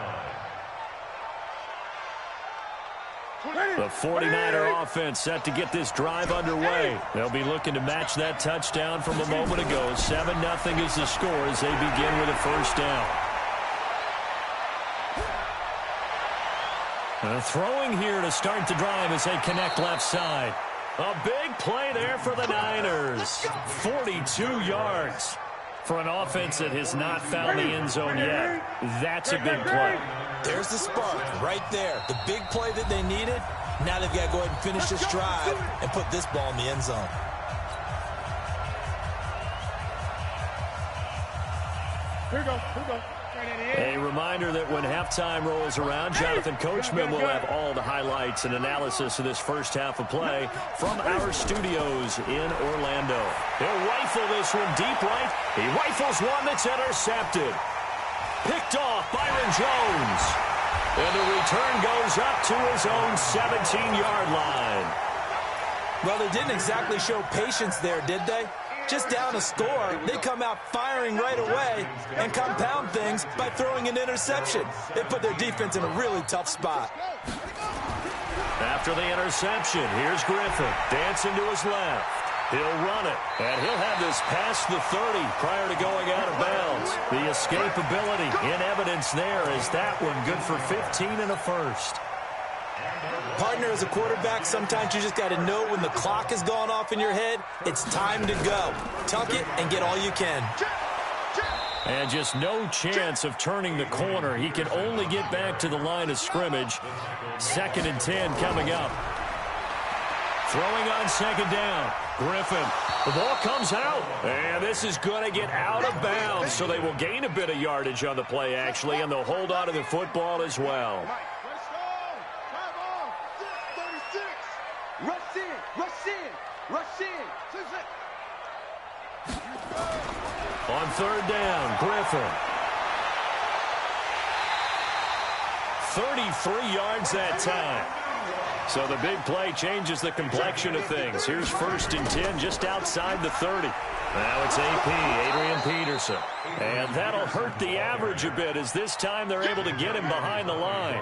line. The 49er offense set to get this drive underway. They'll be looking to match that touchdown from a moment ago. 7-0 is the score as they begin with a 1st down. Throwing here to start the drive as they connect left side. A big play there for the Niners. 42 yards for an offense that has not found the end zone yet. That's a big play. There's the spark right there. The big play that they needed. Now they've got to go ahead and finish this drive and put this ball in the end zone. Here we go. A reminder that when halftime rolls around, Jonathan Coachman will have all the highlights and analysis of this first half of play from our studios in Orlando. He'll rifle this one deep right. He rifles one that's intercepted. Picked off Byron Jones. And the return goes up to his own 17-yard line. Well, they didn't exactly show patience there, did they? Just down a score, they come out firing right away and compound things by throwing an interception. They put their defense in a really tough spot. After the interception, here's Griffin dancing to his left. He'll run it, and he'll have this past the 30 prior to going out of bounds. The escapability in evidence there as that one good for 15 and a 1st. Partner, as a quarterback, sometimes you just got to know when the clock has gone off in your head, it's time to go. Tuck it and get all you can. And just no chance of turning the corner. He can only get back to the line of scrimmage. 2nd and 10 coming up. Throwing on 2nd down. Griffin. The ball comes out. And this is going to get out of bounds. So they will gain a bit of yardage on the play, actually, and they'll hold on to the football as well. On 3rd down, Griffin. 33 yards that time. So the big play changes the complexion of things. Here's 1st and 10 just outside the 30. Now it's AP, Adrian Peterson. And that'll hurt the average a bit as this time they're able to get him behind the line.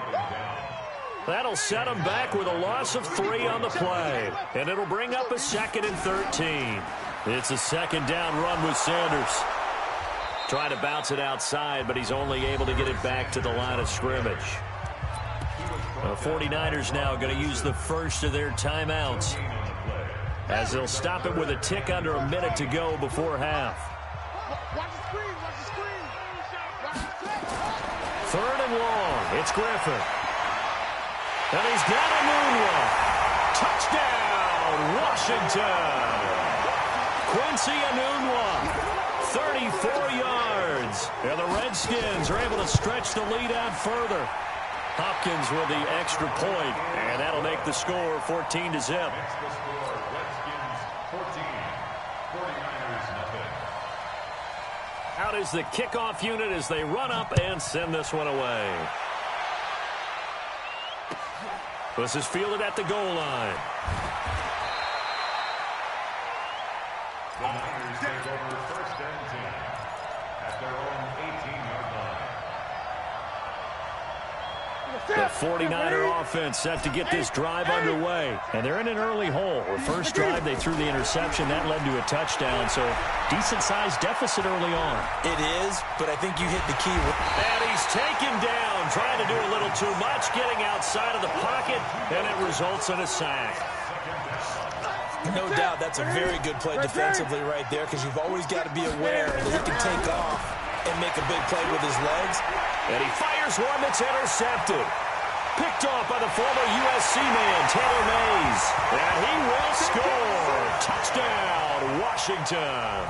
That'll set him back with a loss of 3 on the play. And it'll bring up a 2nd and 13. It's a 2nd down run with Sanders. Trying to bounce it outside, but he's only able to get it back to the line of scrimmage. The 49ers now going to use the first of their timeouts, as they'll stop it with a tick under a minute to go before half. Third and long. It's Griffin. And he's got a moon one. Touchdown, Washington. Quincy Enunwa. 34 yards. And the Redskins are able to stretch the lead out further. Hopkins with the extra point, and that'll make the score 14-0. Makes the score Redskins 14, 49ers nothing. Out is the kickoff unit as they run up and send this one away. This is fielded at the goal line. The Niners take over first and 10 at their own 18-yard line. The 49er offense set to get this drive underway. And they're in an early hole. The first drive, they threw the interception. That led to a touchdown, so decent-sized deficit early on. It is, but I think you hit the key. And he's taken down, trying to do a little too much, getting outside of the pocket, and it results in a sack. No doubt that's a very good play defensively right there, because you've always got to be aware that he can take off and make a big play with his legs. And he fires one that's intercepted. Picked off by the former USC man, Taylor Mays. And he will score. Touchdown, Washington.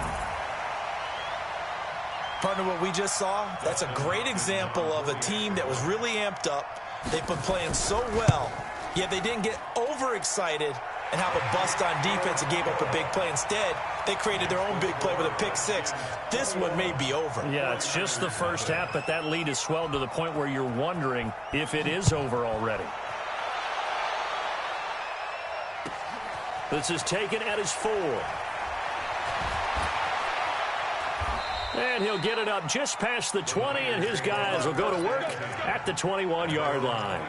Partner, what we just saw, that's a great example of a team that was really amped up. They've been playing so well, yet they didn't get overexcited and have a bust on defense and gave up a big play. Instead, they created their own big play with a pick six. This one may be over. Yeah, it's just the first half, but that lead has swelled to the point where you're wondering if it is over already. This is taken at his 4. And he'll get it up just past the 20, and his guys will go to work at the 21-yard line.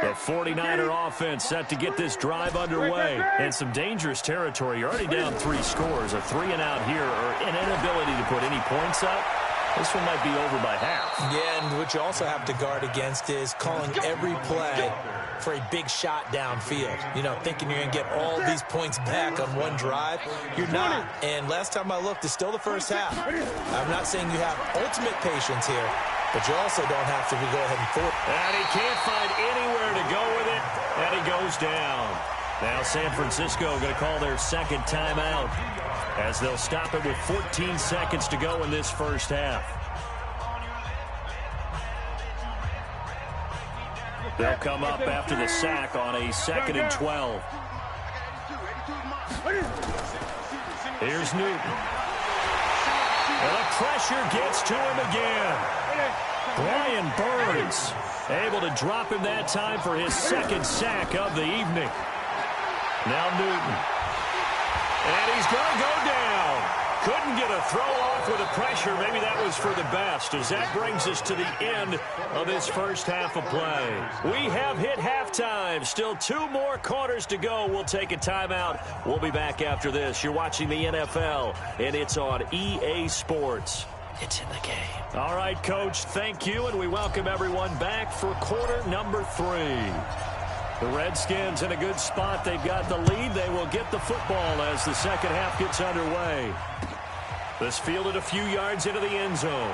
The 49er offense set to get this drive underway. And some dangerous territory. You're already down 3 scores. A 3-and-out here, or an inability to put any points up. This one might be over by half. Yeah, and what you also have to guard against is calling every play for a big shot downfield. You know, thinking you're going to get all these points back on one drive. You're not. And last time I looked, it's still the first half. I'm not saying you have ultimate patience here, but you also don't have to go ahead and force. And he can't find anywhere to go with it, and he goes down. Now San Francisco going to call their second timeout, as they'll stop it with 14 seconds to go in this first half. They'll come up after the sack on a 2nd and 12. Here's Newton. And the pressure gets to him again. Brian Burns able to drop him that time for his 2nd sack of the evening. Now Newton. And he's going to go down. Couldn't get a throw off with the pressure. Maybe that was for the best, as that brings us to the end of this first half of play. We have hit halftime. Still 2 more quarters to go. We'll take a timeout. We'll be back after this. You're watching the NFL, and it's on EA Sports. It's in the game. All right, Coach, thank you, and we welcome everyone back for quarter number 3. The Redskins in a good spot. They've got the lead. They will get the football as the second half gets underway. This fielded a few yards into the end zone.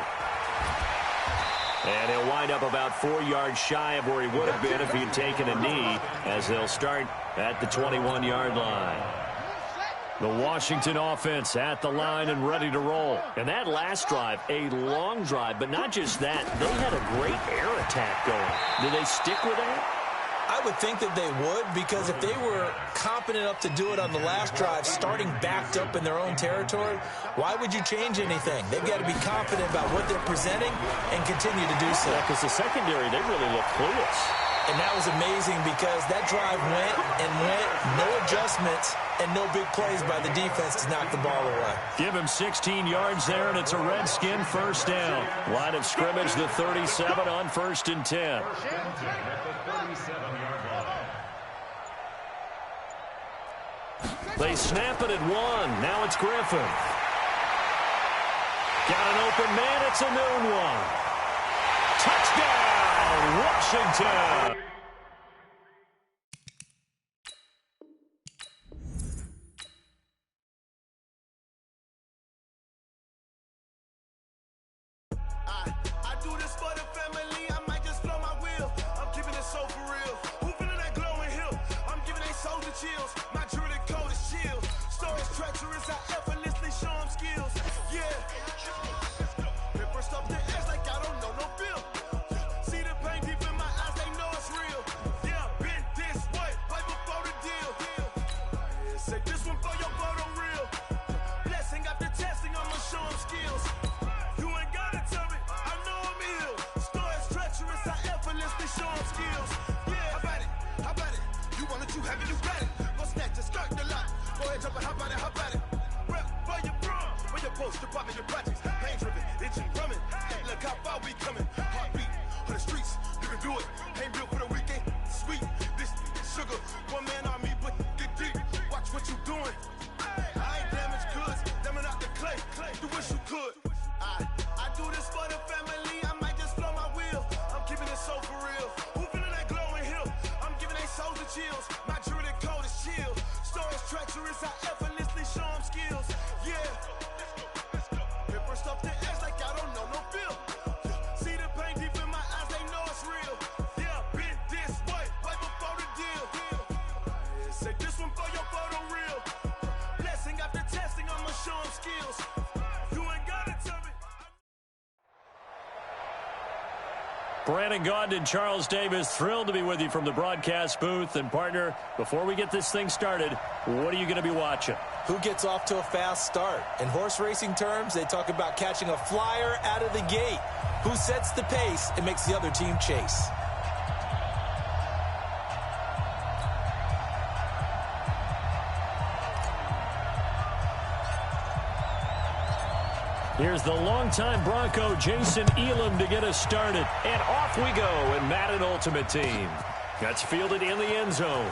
And he'll wind up about 4 yards shy of where he would have been if he had taken a knee, as they'll start at the 21-yard line. The Washington offense at the line and ready to roll. And that last drive, a long drive, but not just that. They had a great air attack going. Did they stick with that? I would think that they would, because if they were confident enough to do it on the last drive, starting backed up in their own territory, why would you change anything? They've got to be confident about what they're presenting and continue to do so. Yeah, because the secondary, they really look clueless. And that was amazing, because that drive went and went, no adjustments, and no big plays by the defense to knock the ball away. Give him 16 yards there, and it's a Redskin first down. Line of scrimmage, the 37 on 1st and 10. First and 10 at the 37-yard line. They snap it at 1. Now it's Griffin. Got an open man. It's a noon one. Touchdown, Washington. I do this for the family. I might just blow my wheel. I'm keeping it so for real. Who feeling that glowing hill? I'm giving they soldier chills. My jewelry code is chill. Stories treacherous. I effortlessly show them skills. Yeah. Paper stuff the edge like I don't know no bill. See the pain deep in my eyes. They know it's real. Yeah, been this way. Right before the deal. Say this one for your photo real. Blessing after testing. I'ma show them skills. You ain't gotta tell me. I know I'm ill. Stories treacherous. I effortlessly show them skills. Yeah, how about it? How about it? You want it, you have it, you got it. Go snatch a skirt the lot. Go ahead, jump it, how about it, how about it? Rep where you from? Where your post, department, your projects. Pain driven, itching, drumming. Hey, look how far we coming. Heartbeat on the streets, you can do it. Ain't built for the weekend. Sweet, this sugar. One man army, but get deep. Watch what you doing. I ain't damaged goods, damning out the clay. You wish you could. I do this for the family. I might just blow my wheel. I'm keeping it so for real. Who feeling that glowing hill? I'm giving they soldier chills. My jewelry code is chill. Stories treacherous. I effortlessly show them skills. Yeah. Paper stuff the edge like I don't know no bill. See the pain deep in my eyes. They know it's real. Yeah, been this way. Right before the deal. Say this one for your photo real. Blessing after testing. I'ma show them skills. You ain't gotta tell me. Brandon Gaudin and Charles Davis, thrilled to be with you from the broadcast booth. And, partner, before we get this thing started, what are you going to be watching? Who gets off to a fast start? In horse racing terms, they talk about catching a flyer out of the gate. Who sets the pace and makes the other team chase? Here's the longtime Bronco, Jason Elam, to get us started. And off we go in Madden Ultimate Team. That's fielded in the end zone.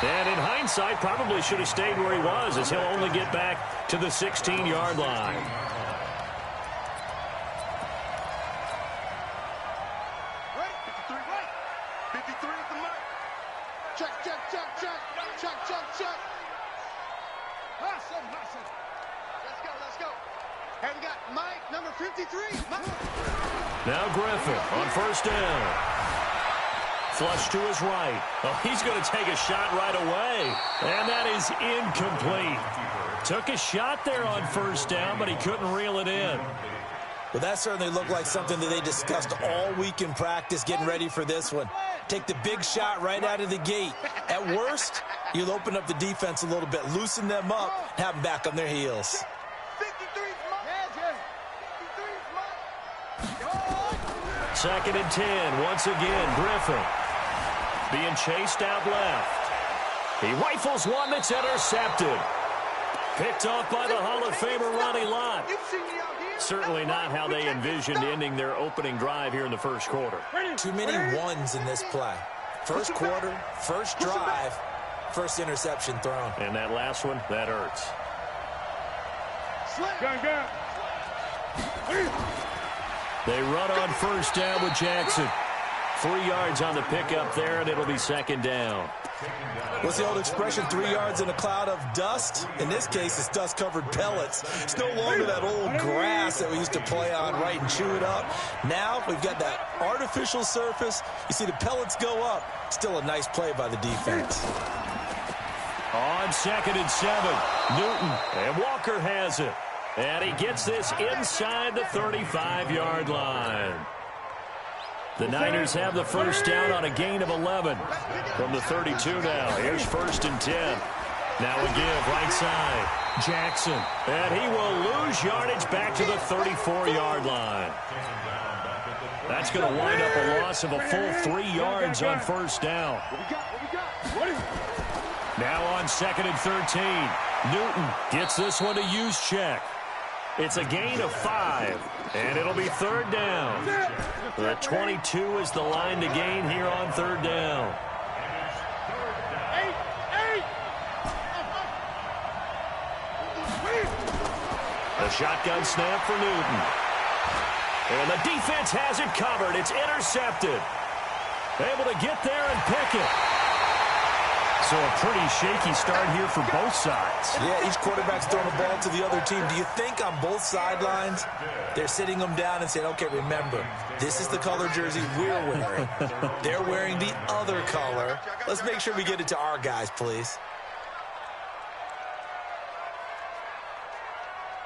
And in hindsight, probably should have stayed where he was, as he'll only get back to the 16-yard line. Right, 53 right. 53 at the mark. Check, check, check, check. Check, check, check. Awesome, awesome. Let's go, let's go. Hey, we got Mike, number 53. Mike. Now Griffin on first down. Flush to his right. Oh, he's going to take a shot right away. And that is incomplete. Took a shot there on first down, but he couldn't reel it in. Well, that certainly looked like something that they discussed all week in practice getting ready for this one. Take the big shot right out of the gate. At worst, you'll open up the defense a little bit, loosen them up, and have them back on their heels. 53's Mike. 53's Mike. Second and 10. Once again, Griffin being chased out left. He rifles one that's intercepted. Picked off by the Hall of Famer Ronnie Lott. Certainly not how they envisioned ending their opening drive here in the first quarter. Too many ones in this play. First quarter, first drive, first interception thrown. And that last one, that hurts. They run on first down with Jackson. 3 yards on the pickup there, and it'll be second down. What's the old expression, 3 yards in a cloud of dust? In this case, it's dust-covered pellets. It's no longer that old grass that we used to play on, right, and chew it up. Now we've got that artificial surface. You see the pellets go up. Still a nice play by the defense. On second and 7, Newton, and Walker has it. And he gets this inside the 35-yard line. The Niners have the first down on a gain of 11 from the 32 now. Here's first and 10. Now a give right side. Jackson. And he will lose yardage back to the 34-yard line. That's going to wind up a loss of a full 3 yards on first down. Now on second and 13. Newton gets this one to Juszczyk. It's a gain of 5, and it'll be third down. The 22 is the line to gain here on third down. A shotgun snap for Newton. And the defense has it covered. It's intercepted. Able to get there and pick it. So a pretty shaky start here for both sides. Yeah, each quarterback's throwing the ball to the other team. Do you think on both sidelines they're sitting them down and saying, okay, remember, this is the color jersey we're wearing. They're wearing the other color. Let's make sure we get it to our guys, please.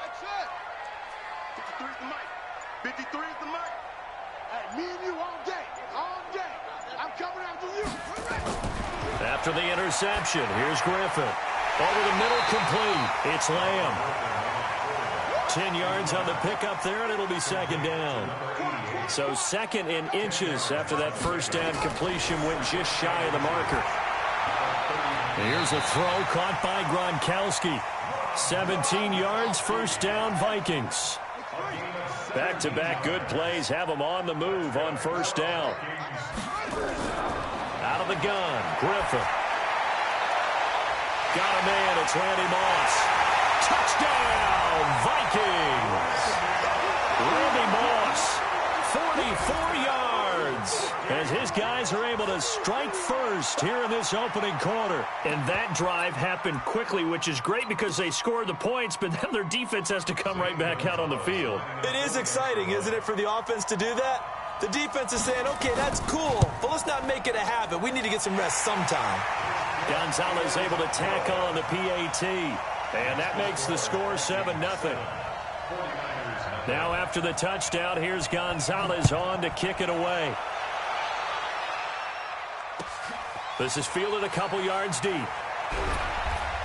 That's it. 53 is the mic. 53 is the mic. Hey, me and you all day. All day. I'm coming after you. After the interception, here's Griffin. Over the middle, complete. It's Lamb. 10 yards on the pickup there, and it'll be second down. So second in inches after that first down completion went just shy of the marker. Here's a throw caught by Gronkowski. 17 yards, first down, Vikings. Back-to-back good plays have them on the move on first down. Out of the gun, Griffin. Got a man, it's Randy Moss. Touchdown, Vikings! Randy Moss, 44 yards. As his guys are able to strike first here in this opening quarter. And that drive happened quickly, which is great because they scored the points, but then their defense has to come right back out on the field. It is exciting, isn't it, for the offense to do that? The defense is saying, okay, that's cool, but let's not make it a habit. We need to get some rest sometime. Gonzalez able to tack on the PAT. And that makes the score 7-0. Now after the touchdown, here's Gonzalez on to kick it away. This is fielded a couple yards deep.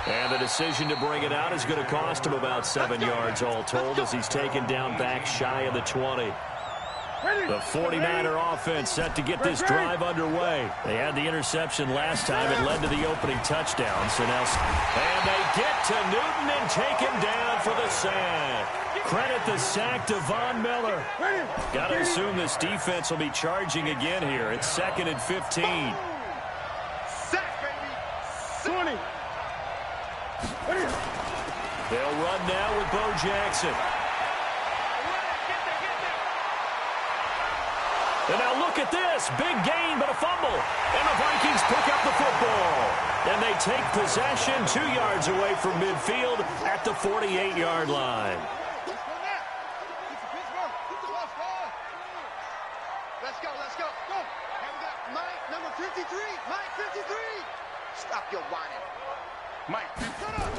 And the decision to bring it out is going to cost him about 7 yards all told as he's taken down back shy of the 20. The 49er offense set to get this drive underway. They had the interception last time. It led to the opening touchdown. So now, and they get to Newton and take him down for the sack. Credit the sack to Von Miller. Got to assume this defense will be charging again here. It's 2nd and 15. Sack, baby. 20. They'll run now with Bo Jackson. And now look at this. Big gain, but a fumble. And the Vikings pick up the football. And they take possession 2 yards away from midfield at the 48-yard line. Let's go, let's go. Go. And we got Mike, number 53. Mike, 53. Stop your whining. Mike, shut up.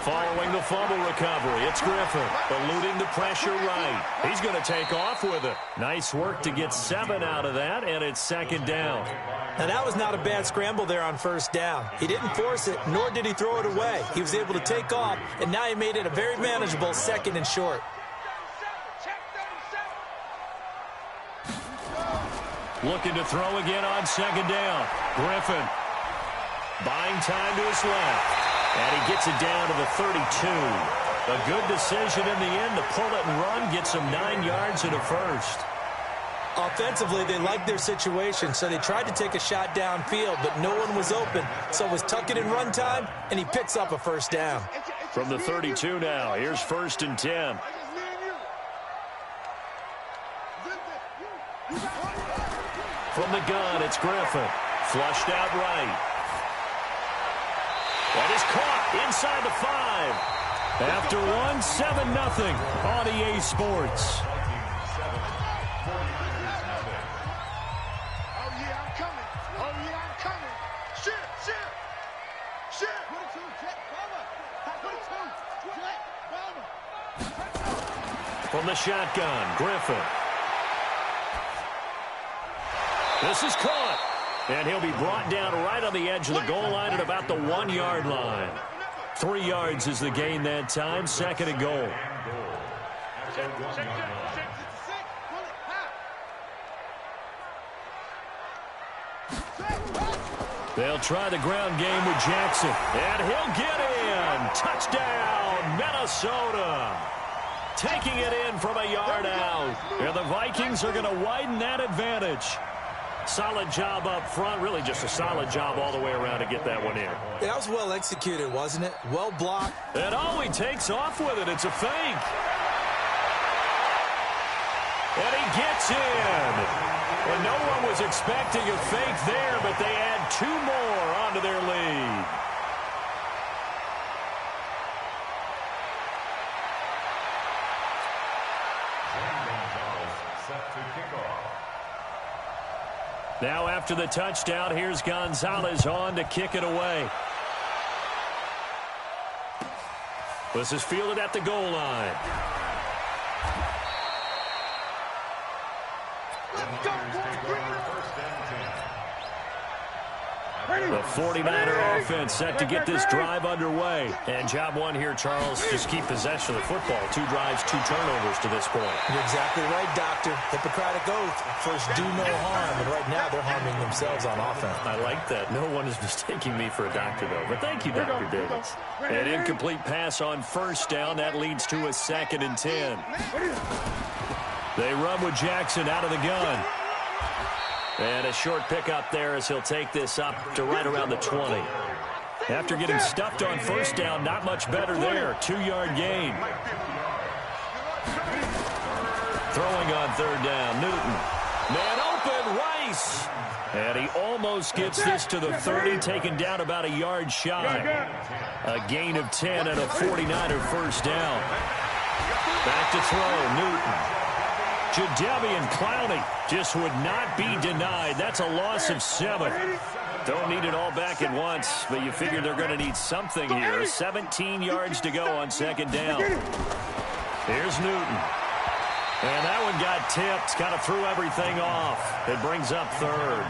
Following the fumble recovery, it's Griffin, eluding the pressure right. He's going to take off with it. Nice work to get 7 out of that, and it's second down. Now, that was not a bad scramble there on first down. He didn't force it, nor did he throw it away. He was able to take off, and now he made it a very manageable 2nd and short. Looking to throw again on second down. Griffin buying time to his left. And he gets it down to the 32. A good decision in the end to pull it and run, gets him 9 yards and a first. Offensively, they liked their situation, so they tried to take a shot downfield, but no one was open. So it was tuck it in run time, and he picks up a first down. From the 32 now, here's 1st and 10. From the gun, it's Griffin. Flushed out right. That is caught inside the 5. After one, 7-0 on EA Sports. Oh, yeah, I'm coming. Oh, yeah, I'm coming. Shit, shit. Shit. From the shotgun, Griffin. This is caught. And he'll be brought down right on the edge of the goal line at about the 1-yard line. 3 yards is the gain that time. 2nd and goal. They'll try the ground game with Jackson. And he'll get in. Touchdown, Minnesota. Taking it in from a yard out. And the Vikings are going to widen that advantage. Solid job up front. Really just a solid job all the way around to get that one in. That was well executed, wasn't it? Well blocked. And he takes off with it. It's a fake. And he gets in. And no one was expecting a fake there, but they add 2 more onto their lead. Now after the touchdown, here's Gonzalez on to kick it away. This is fielded at the goal line. The 49er offense set to get this drive underway. And job one here, Charles, just keep possession of the football. 2 drives, 2 turnovers to this point. You're exactly right, Doctor. Hippocratic oath. First, do no harm. And right now, they're harming themselves on offense. I like that. No one is mistaking me for a doctor, though. But thank you, Dr. Davis. An incomplete pass on first down. That leads to a 2nd and 10. They run with Jackson out of the gun. And a short pickup there as he'll take this up to right around the 20. After getting stuffed on first down, not much better there. 2-yard gain. Throwing on 3rd down, Newton. Man open, Rice. And he almost gets this to the 30, taken down about a yard shy. A gain of 10 and a 49er first down. Back to throw, Newton. Jadeveon Clowney just would not be denied. That's a loss of 7. Don't need it all back at once, but you figure they're going to need something here. 17 yards to go on 2nd down. Here's Newton. And that one got tipped. Kind of threw everything off. It brings up 3rd.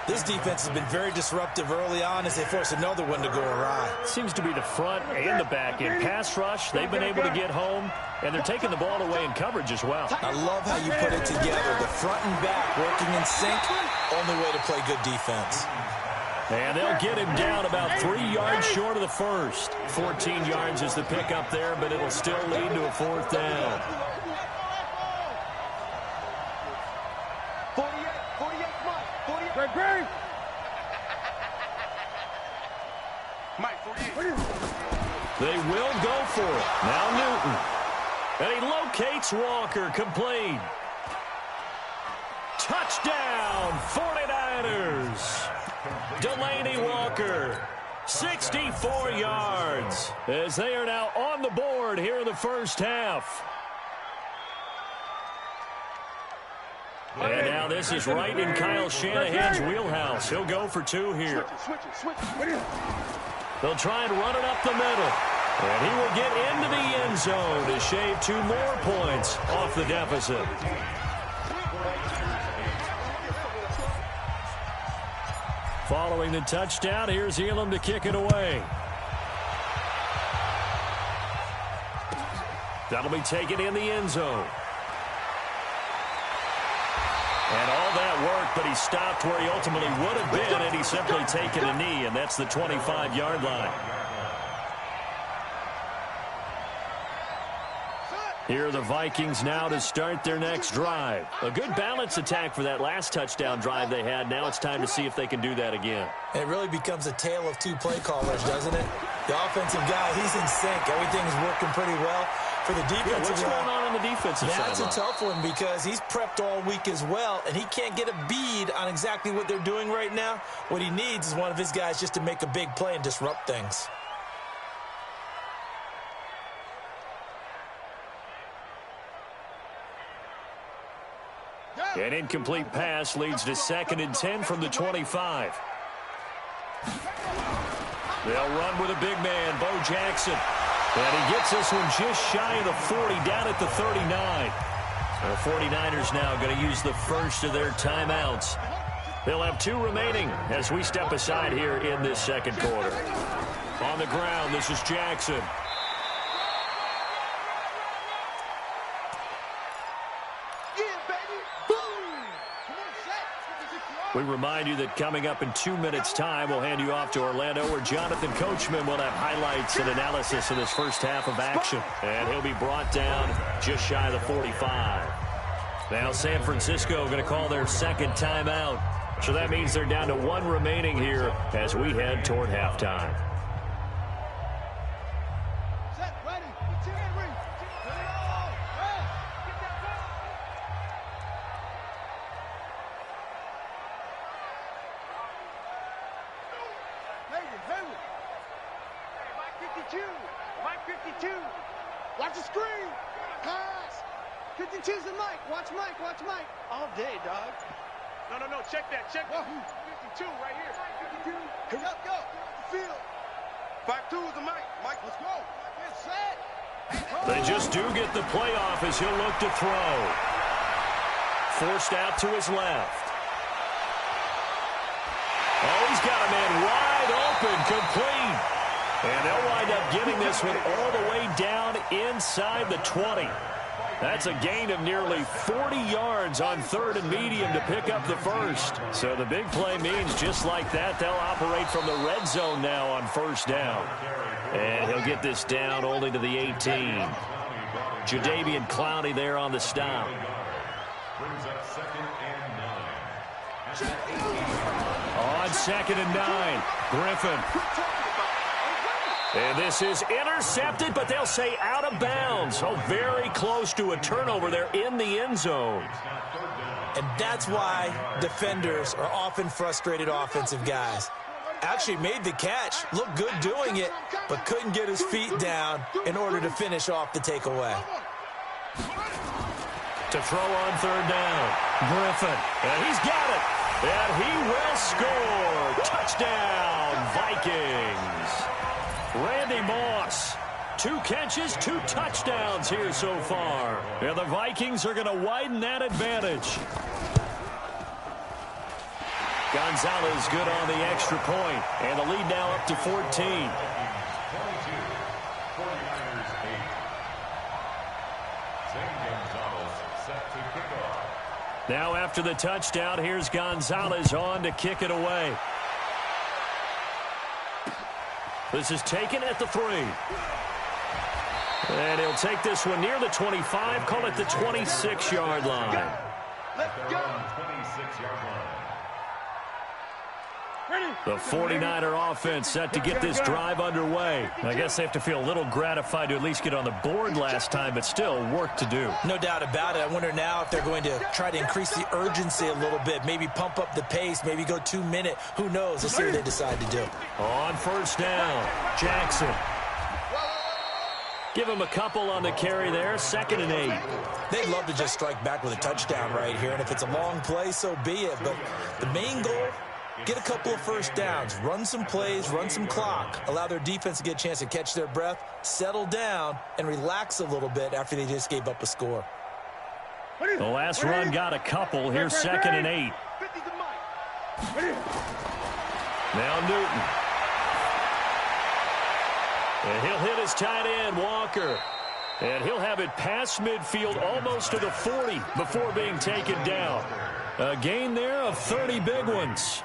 This defense has been very disruptive early on as they force another one to go awry. Seems to be the front and the back end. Pass rush, they've been able to get home, and they're taking the ball away in coverage as well. I love how you put it together. The front and back working in sync, only way to play good defense. And they'll get him down about 3 yards short of the first. 14 yards is the pickup there, but it'll still lead to a 4th down. 48, Mike. 48. Mike, 48. They will go for it. Now Newton. And he locates Walker, complete. Touchdown, 49ers. Delaney Walker, 64 yards, as they are now on the board here in the first half. And now this is right in Kyle Shanahan's wheelhouse. He'll go for 2 here. They'll try and run it up the middle. And he will get into the end zone to shave 2 more points off the deficit. Following the touchdown, here's Elam to kick it away. That'll be taken in the end zone. And all that worked, but he stopped where he ultimately would have been, and he's simply taken a knee, and that's the 25-yard line. Here are the Vikings now to start their next drive. A good balance attack for that last touchdown drive they had. Now it's time to see if they can do that again. And it really becomes a tale of 2 play callers, doesn't it? The offensive guy, he's in sync. Everything's working pretty well. For the defensive what's going on the defensive side? That's a tough one because he's prepped all week as well, and he can't get a bead on exactly what they're doing right now. What he needs is one of his guys just to make a big play and disrupt things. An incomplete pass leads to 2nd and 10 from the 25. They'll run with a big man, Bo Jackson. And he gets this one just shy of the 40, down at the 39. The 49ers now going to use the first of their timeouts. They'll have 2 remaining as we step aside here in this second quarter. On the ground, this is Jackson. We remind you that coming up in 2 minutes' time, we'll hand you off to Orlando, where Jonathan Coachman will have highlights and analysis of this first half of action. And he'll be brought down just shy of the 45. Now San Francisco going to call their second timeout. So that means they're down to one remaining here as we head toward halftime. Set, ready, ready. Hayward. Hey, Mike 52. Watch the screen. Pass. 52's the Mike. Watch Mike. All day, dog. No. Check that. 52 right here. 52. Hurry up, go. Field. 52 is the Mike. Mike, let's go. Get set. They just do get the playoff as he'll look to throw. Forced out to his left. Oh, he's got a man wide open, complete. And they'll wind up getting this one all the way down inside the 20. That's a gain of nearly 40 yards on 3rd and medium to pick up the first. So the big play means just like that, they'll operate from the red zone now on 1st down. And he'll get this down only to the 18. Jadeveon Clowney there on the stop. Brings up 2nd and 9. On 2nd and 9, Griffin. And this is intercepted, but they'll say out of bounds. So very close to a turnover there in the end zone. And that's why defenders are often frustrated offensive guys. Actually made the catch, looked good doing it, but couldn't get his feet down in order to finish off the takeaway. To throw on 3rd down, Griffin. And he's got it. And he will score. Touchdown, Vikings. Randy Moss, 2 catches, 2 touchdowns here so far. And the Vikings are going to widen that advantage. Gonzalez good on the extra point, and the lead now up to 14. 22, 49ers 8. Zane Gonzalez set to kick off. Now after the touchdown, here's Gonzalez on to kick it away. This is taken at the 3. And he'll take this one near the 25, call it the 26-yard line. Let's go. 26-yard line. The 49er offense set to get this drive underway. I guess they have to feel a little gratified to at least get on the board last time, but still work to do. No doubt about it. I wonder now if they're going to try to increase the urgency a little bit, maybe pump up the pace, maybe go 2-minute. Who knows? Let's see what they decide to do. On 1st down, Jackson. Give him a couple on the carry there, 2nd and 8. They'd love to just strike back with a touchdown right here, and if it's a long play, so be it. But the main goal, get a couple of 1st downs, run some plays, run some clock, allow their defense to get a chance to catch their breath, settle down, and relax a little bit after they just gave up a score. The last run got a couple. Here's 2nd and 8. Now Newton. And he'll hit his tight end, Walker. And he'll have it past midfield almost to the 40 before being taken down. A gain there of 30 big ones.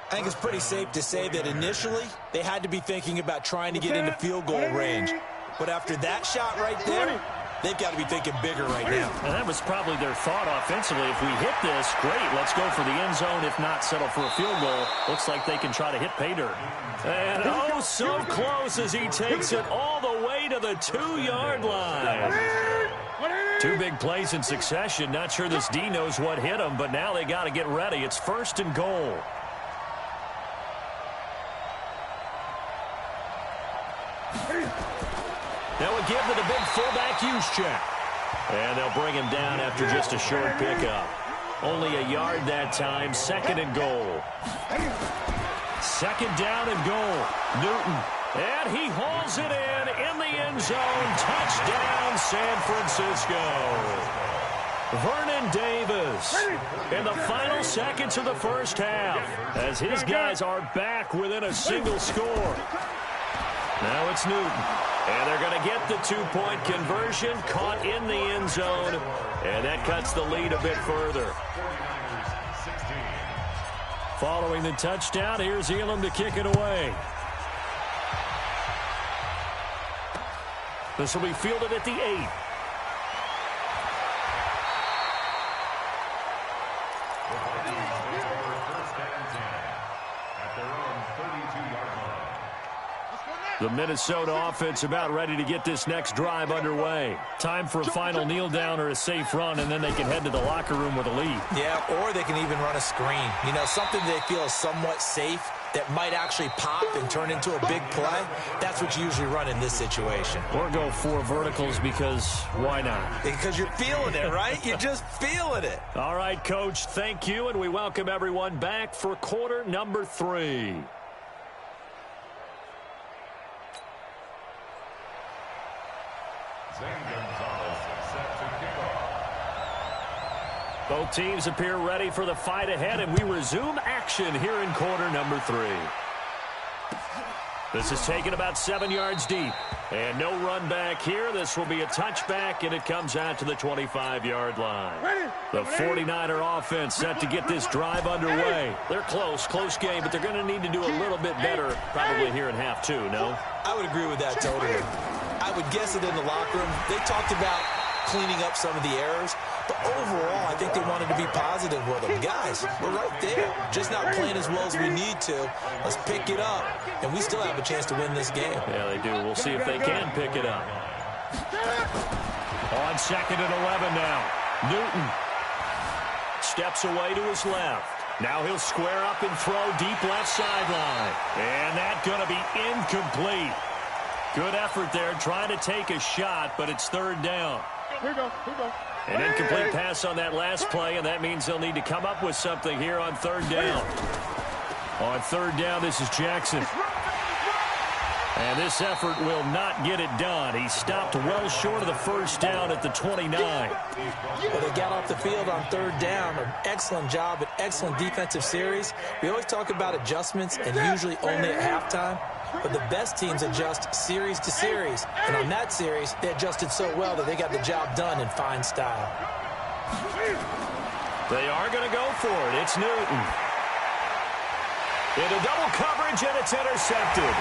I think it's pretty safe to say that initially they had to be thinking about trying to get into field goal range. But after that shot right there, they've got to be thinking bigger right now. And that was probably their thought offensively. If we hit this, great, let's go for the end zone. If not, settle for a field goal. Looks like they can try to hit pay dirt. And oh, so close as he takes it all the way to the 2-yard line. 2 big plays in succession. Not sure this D knows what hit him, but now they got to get ready. It's 1st and goal. Now a give to the big fullback Juszczyk. And they'll bring him down after just a short pickup. Only a yard that time, 2nd and goal. 2nd down and goal. Newton. And he hauls it in the end zone. Touchdown, San Francisco. Vernon Davis in the final seconds of the 1st half as his guys are back within a single score. Now it's Newton. And they're going to get the 2-point conversion, caught in the end zone, and that cuts the lead a bit further. Following the touchdown, here's Elam to kick it away. This will be fielded at the 8. The Minnesota offense about ready to get this next drive underway. Time for a final kneel down or a safe run, and then they can head to the locker room with a lead. Yeah, or they can even run a screen. You know, something they feel is somewhat safe that might actually pop and turn into a big play. That's what you usually run in this situation. Or go 4 verticals because why not? Because you're feeling it, right? You're just feeling it. All right, Coach, thank you, and we welcome everyone back for quarter number 3. Zane Gonzalez set to kick off. Both teams appear ready for the fight ahead, and we resume action here in quarter number 3. This is taken about 7 yards deep. And no run back here. This will be a touchback, and it comes out to the 25-yard line. The 49er offense set to get this drive underway. They're close game, but they're going to need to do a little bit better probably here in half 2, no? I would agree with that totally. I would guess that in the locker room, they talked about cleaning up some of the errors, but overall, I think they wanted to be positive with them. Guys, we're right there. Just not playing as well as we need to. Let's pick it up, and we still have a chance to win this game. Yeah, they do. We'll see if they can pick it up. On 2nd and 11 now. Newton steps away to his left. Now he'll square up and throw deep left sideline. And that's going to be incomplete. Good effort there, trying to take a shot, but it's 3rd down. Here we go. An incomplete pass on that last play, and that means they'll need to come up with something here on 3rd down. On 3rd down, this is Jackson. And this effort will not get it done. He stopped well short of the 1st down at the 29. Well, they got off the field on 3rd down. An excellent job, an excellent defensive series. We always talk about adjustments, and usually only at halftime. But the best teams adjust series to series. And on that series, they adjusted so well that they got the job done in fine style. They are going to go for it. It's Newton. Into double coverage, and it's intercepted.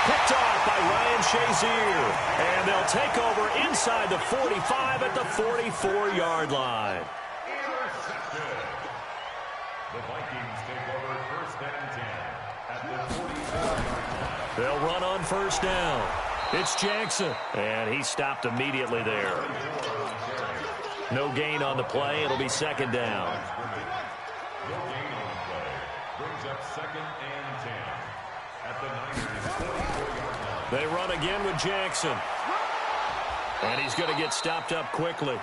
Picked off by Ryan Shazier. And they'll take over inside the 45 at the 44-yard line. Intercepted. The Vikings take over 1st and 10 at the 44-yard line. They'll run on 1st down. It's Jackson. And he stopped immediately there. No gain on the play. It'll be 2nd down. No gain on the play. Brings up 2nd and 10 at the Niners' 44-yard line. They run again with Jackson. And he's going to get stopped up quickly.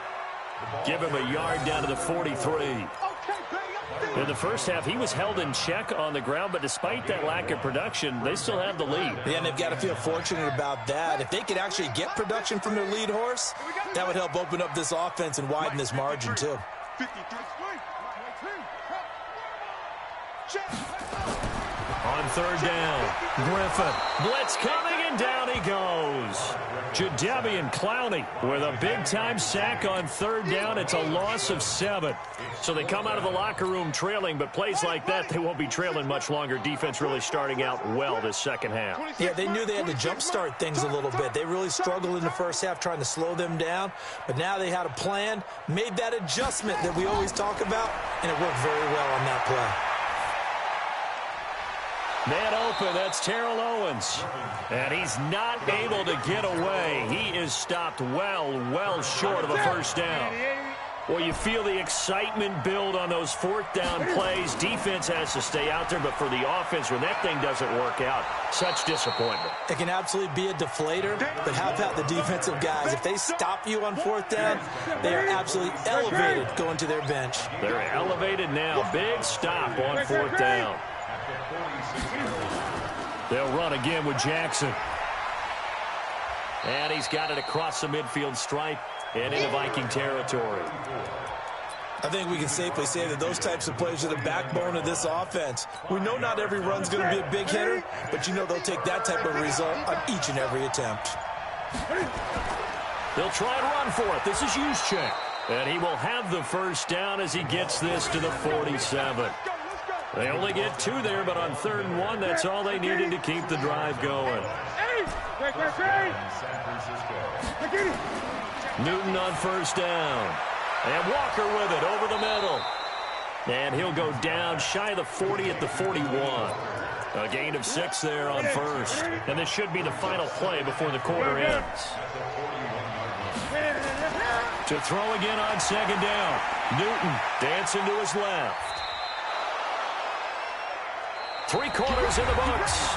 Give him a yard down to the 43. In the first half, he was held in check on the ground, but despite that lack of production, they still have the lead. Yeah, and they've got to feel fortunate about that. If they could actually get production from their lead horse, that would help open up this offense and widen this margin, too. On 3rd down, Griffin. Blitz coming, and down he goes. Jadeveon Clowney with a big-time sack on 3rd down. It's a loss of 7. So they come out of the locker room trailing, but plays like that, they won't be trailing much longer. Defense really starting out well this 2nd half. Yeah, they knew they had to jumpstart things a little bit. They really struggled in the first half trying to slow them down, but now they had a plan, made that adjustment that we always talk about, and it worked very well on that play. Man open, that's Terrell Owens. And he's not able to get away. He is stopped well short of a 1st down. Well, you feel the excitement build on those 4th down plays. Defense has to stay out there, but for the offense, when that thing doesn't work out, such disappointment. It can absolutely be a deflator, but how about the defensive guys? If they stop you on 4th down, they are absolutely elevated going to their bench. They're elevated now. Big stop on 4th down. They'll run again with Jackson. And he's got it across the midfield stripe and into Viking territory. I think we can safely say that those types of plays are the backbone of this offense. We know not every run's going to be a big hitter, but you know they'll take that type of result on each and every attempt. They'll try and run for it. This is Juszczyk. And he will have the 1st down as he gets this to the 47. They only get 2 there, but on 3rd and 1, that's all they needed to keep the drive going. Newton on 1st down. And Walker with it over the middle. And he'll go down shy of the 40 at the 41. A gain of 6 there on first. And this should be the final play before the quarter ends. To throw again on second down. Newton dancing to his left. 3 quarters in the books.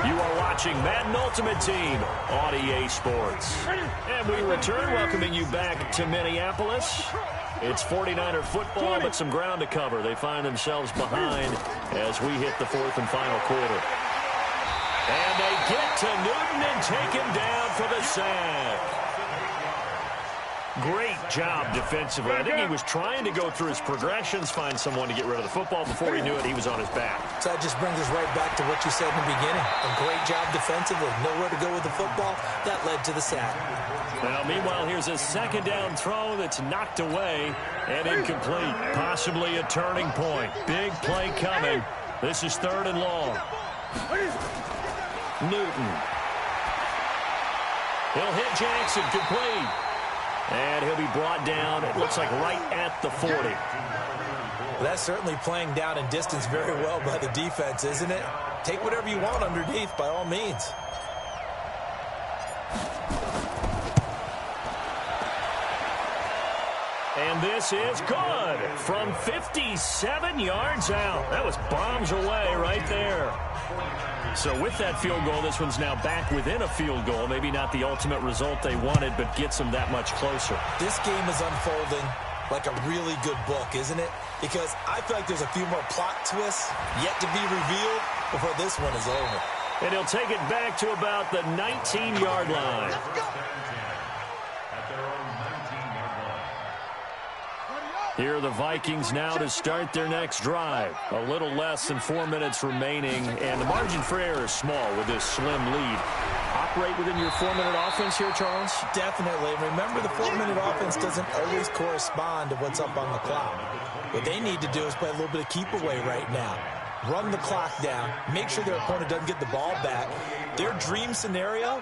You are watching Madden Ultimate Team on EA Sports. And we return, welcoming you back to Minneapolis. It's 49er football, but some ground to cover. They find themselves behind as we hit the 4th and final quarter. And they get to Newton and take him down for the sack. Great job defensively. I think he was trying to go through his progressions, find someone to get rid of the football. Before he knew it, he was on his back. So that just brings us right back to what you said in the beginning. A great job defensively. Nowhere to go with the football. That led to the sack. Now, meanwhile, here's a second down throw that's knocked away and incomplete. Possibly a turning point. Big play coming. This is 3rd and long. Newton. He'll hit Jackson, complete. And he'll be brought down, it looks like right at the 40. Well, that's certainly playing down in distance very well by the defense, isn't it? Take whatever you want underneath, by all means. And this is good from 57 yards out. That was bombs away right there. So with that field goal, this one's now back within a field goal. Maybe not the ultimate result they wanted, but gets them that much closer. This game is unfolding like a really good book, isn't it? Because I feel like there's a few more plot twists yet to be revealed before this one is over. And he'll take it back to about the 19-yard line. Here are the Vikings now to start their next drive. A little less than 4 minutes remaining, and the margin for error is small with this slim lead. Operate within your 4-minute offense here, Charles? Definitely. Remember, the 4-minute offense doesn't always correspond to what's up on the clock. What they need to do is play a little bit of keep away right now. Run the clock down. Make sure their opponent doesn't get the ball back. Their dream scenario,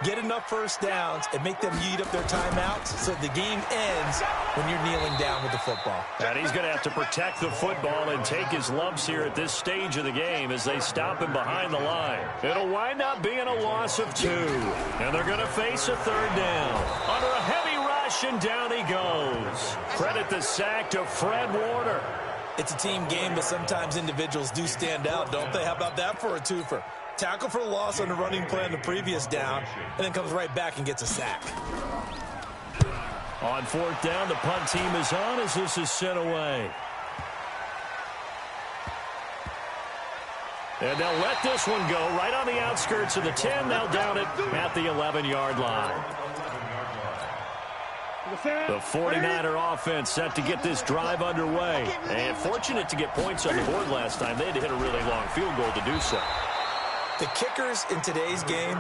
get enough first downs and make them eat up their timeouts so the game ends when you're kneeling down with the football. And he's going to have to protect the football and take his lumps here at this stage of the game as they stop him behind the line. It'll wind up being a loss of 2. And they're going to face a 3rd down. Under a heavy rush, and down he goes. Credit the sack to Fred Warner. It's a team game, but sometimes individuals do stand out, don't they? How about that for a twofer? Tackle for a loss on the running play on the previous down, and then comes right back and gets a sack. On 4th down, the punt team is on as this is sent away. And they'll let this one go right on the outskirts of the 10. They'll down it at the 11-yard line. The 49er offense set to get this drive underway. And fortunate to get points on the board last time. They had to hit a really long field goal to do so. The kickers in today's game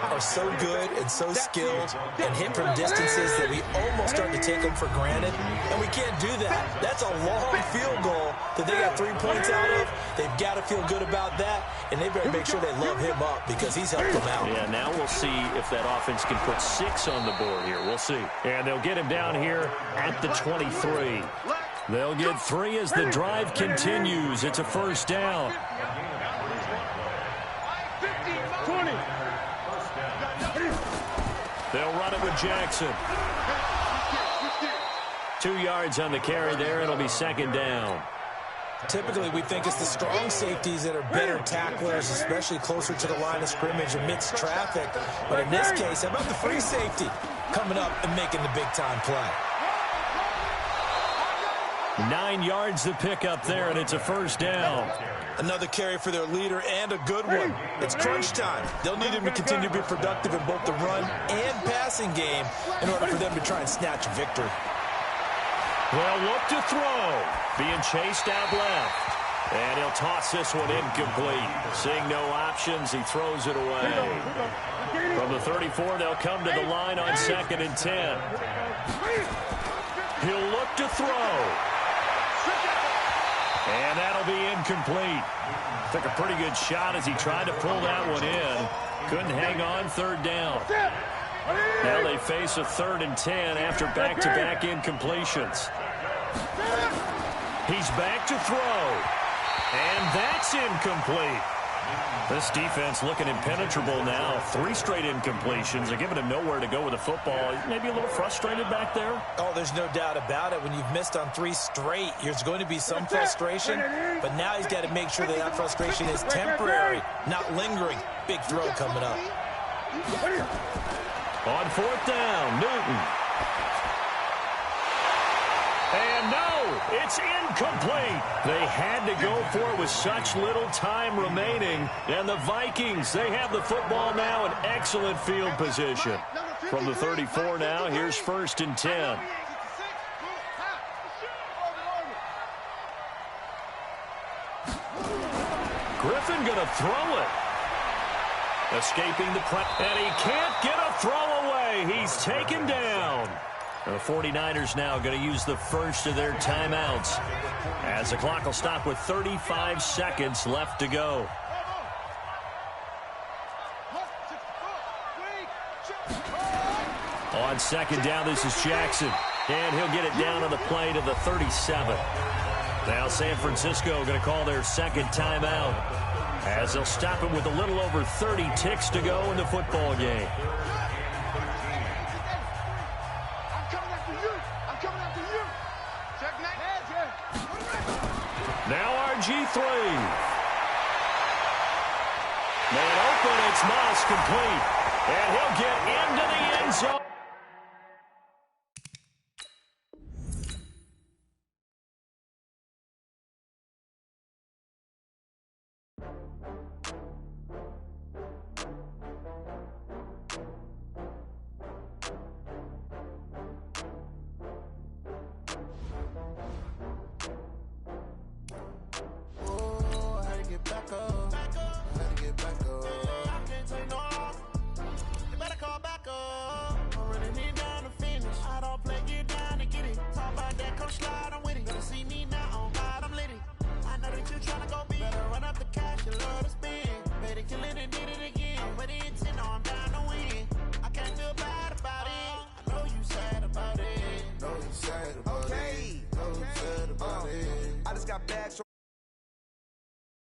are so good and so skilled and hit from distances that we almost start to take them for granted. And we can't do that. That's a long field goal that they got 3 points out of. They've got to feel good about that, and they better make sure they love him up because he's helped them out. Yeah, now we'll see if that offense can put 6 on the board here. We'll see. And they'll get him down here at the 23. They'll get 3 as the drive continues. It's a 1st down. 20. They'll run it with Jackson. 2 yards on the carry there. It'll be 2nd down. Typically, we think it's the strong safeties that are better tacklers, especially closer to the line of scrimmage amidst traffic. But in this case, how about the free safety coming up and making the big-time play? 9 yards to pick up there, and it's a 1st down. Another carry for their leader and a good one. It's crunch time. They'll need him to continue to be productive in both the run and passing game in order for them to try and snatch a victory. Well, look to throw. Being chased out left. And he'll toss this one incomplete. Seeing no options, he throws it away. From the 34, they'll come to the line on 2nd and 10. He'll look to throw. And that'll be incomplete. Took a pretty good shot as he tried to pull that one in. Couldn't hang on 3rd down. Now they face a 3rd and 10 after back-to-back incompletions. He's back to throw. And that's incomplete. This defense looking impenetrable now. 3 straight incompletions. They're giving him nowhere to go with the football. Maybe a little frustrated back there? Oh, there's no doubt about it. When you've missed on 3 straight, there's going to be some frustration. But now he's got to make sure that that frustration is temporary, not lingering. Big throw coming up. On 4th down, Newton. And no, it's incomplete. They had to go for it with such little time remaining. And the Vikings, they have the football now in excellent field position. From the 34 now, here's 1st and 10. Griffin going to throw it. Escaping the press, and he can't get a throw away. He's taken down. The 49ers now going to use the first of their timeouts as the clock will stop with 35 seconds left to go. On 2nd down, this is Jackson, and he'll get it down on the play to the 37. Now San Francisco going to call their 2nd timeout as they'll stop it with a little over 30 ticks to go in the football game. Now RG3. Man open, it's Moss complete. And he'll get into the end zone.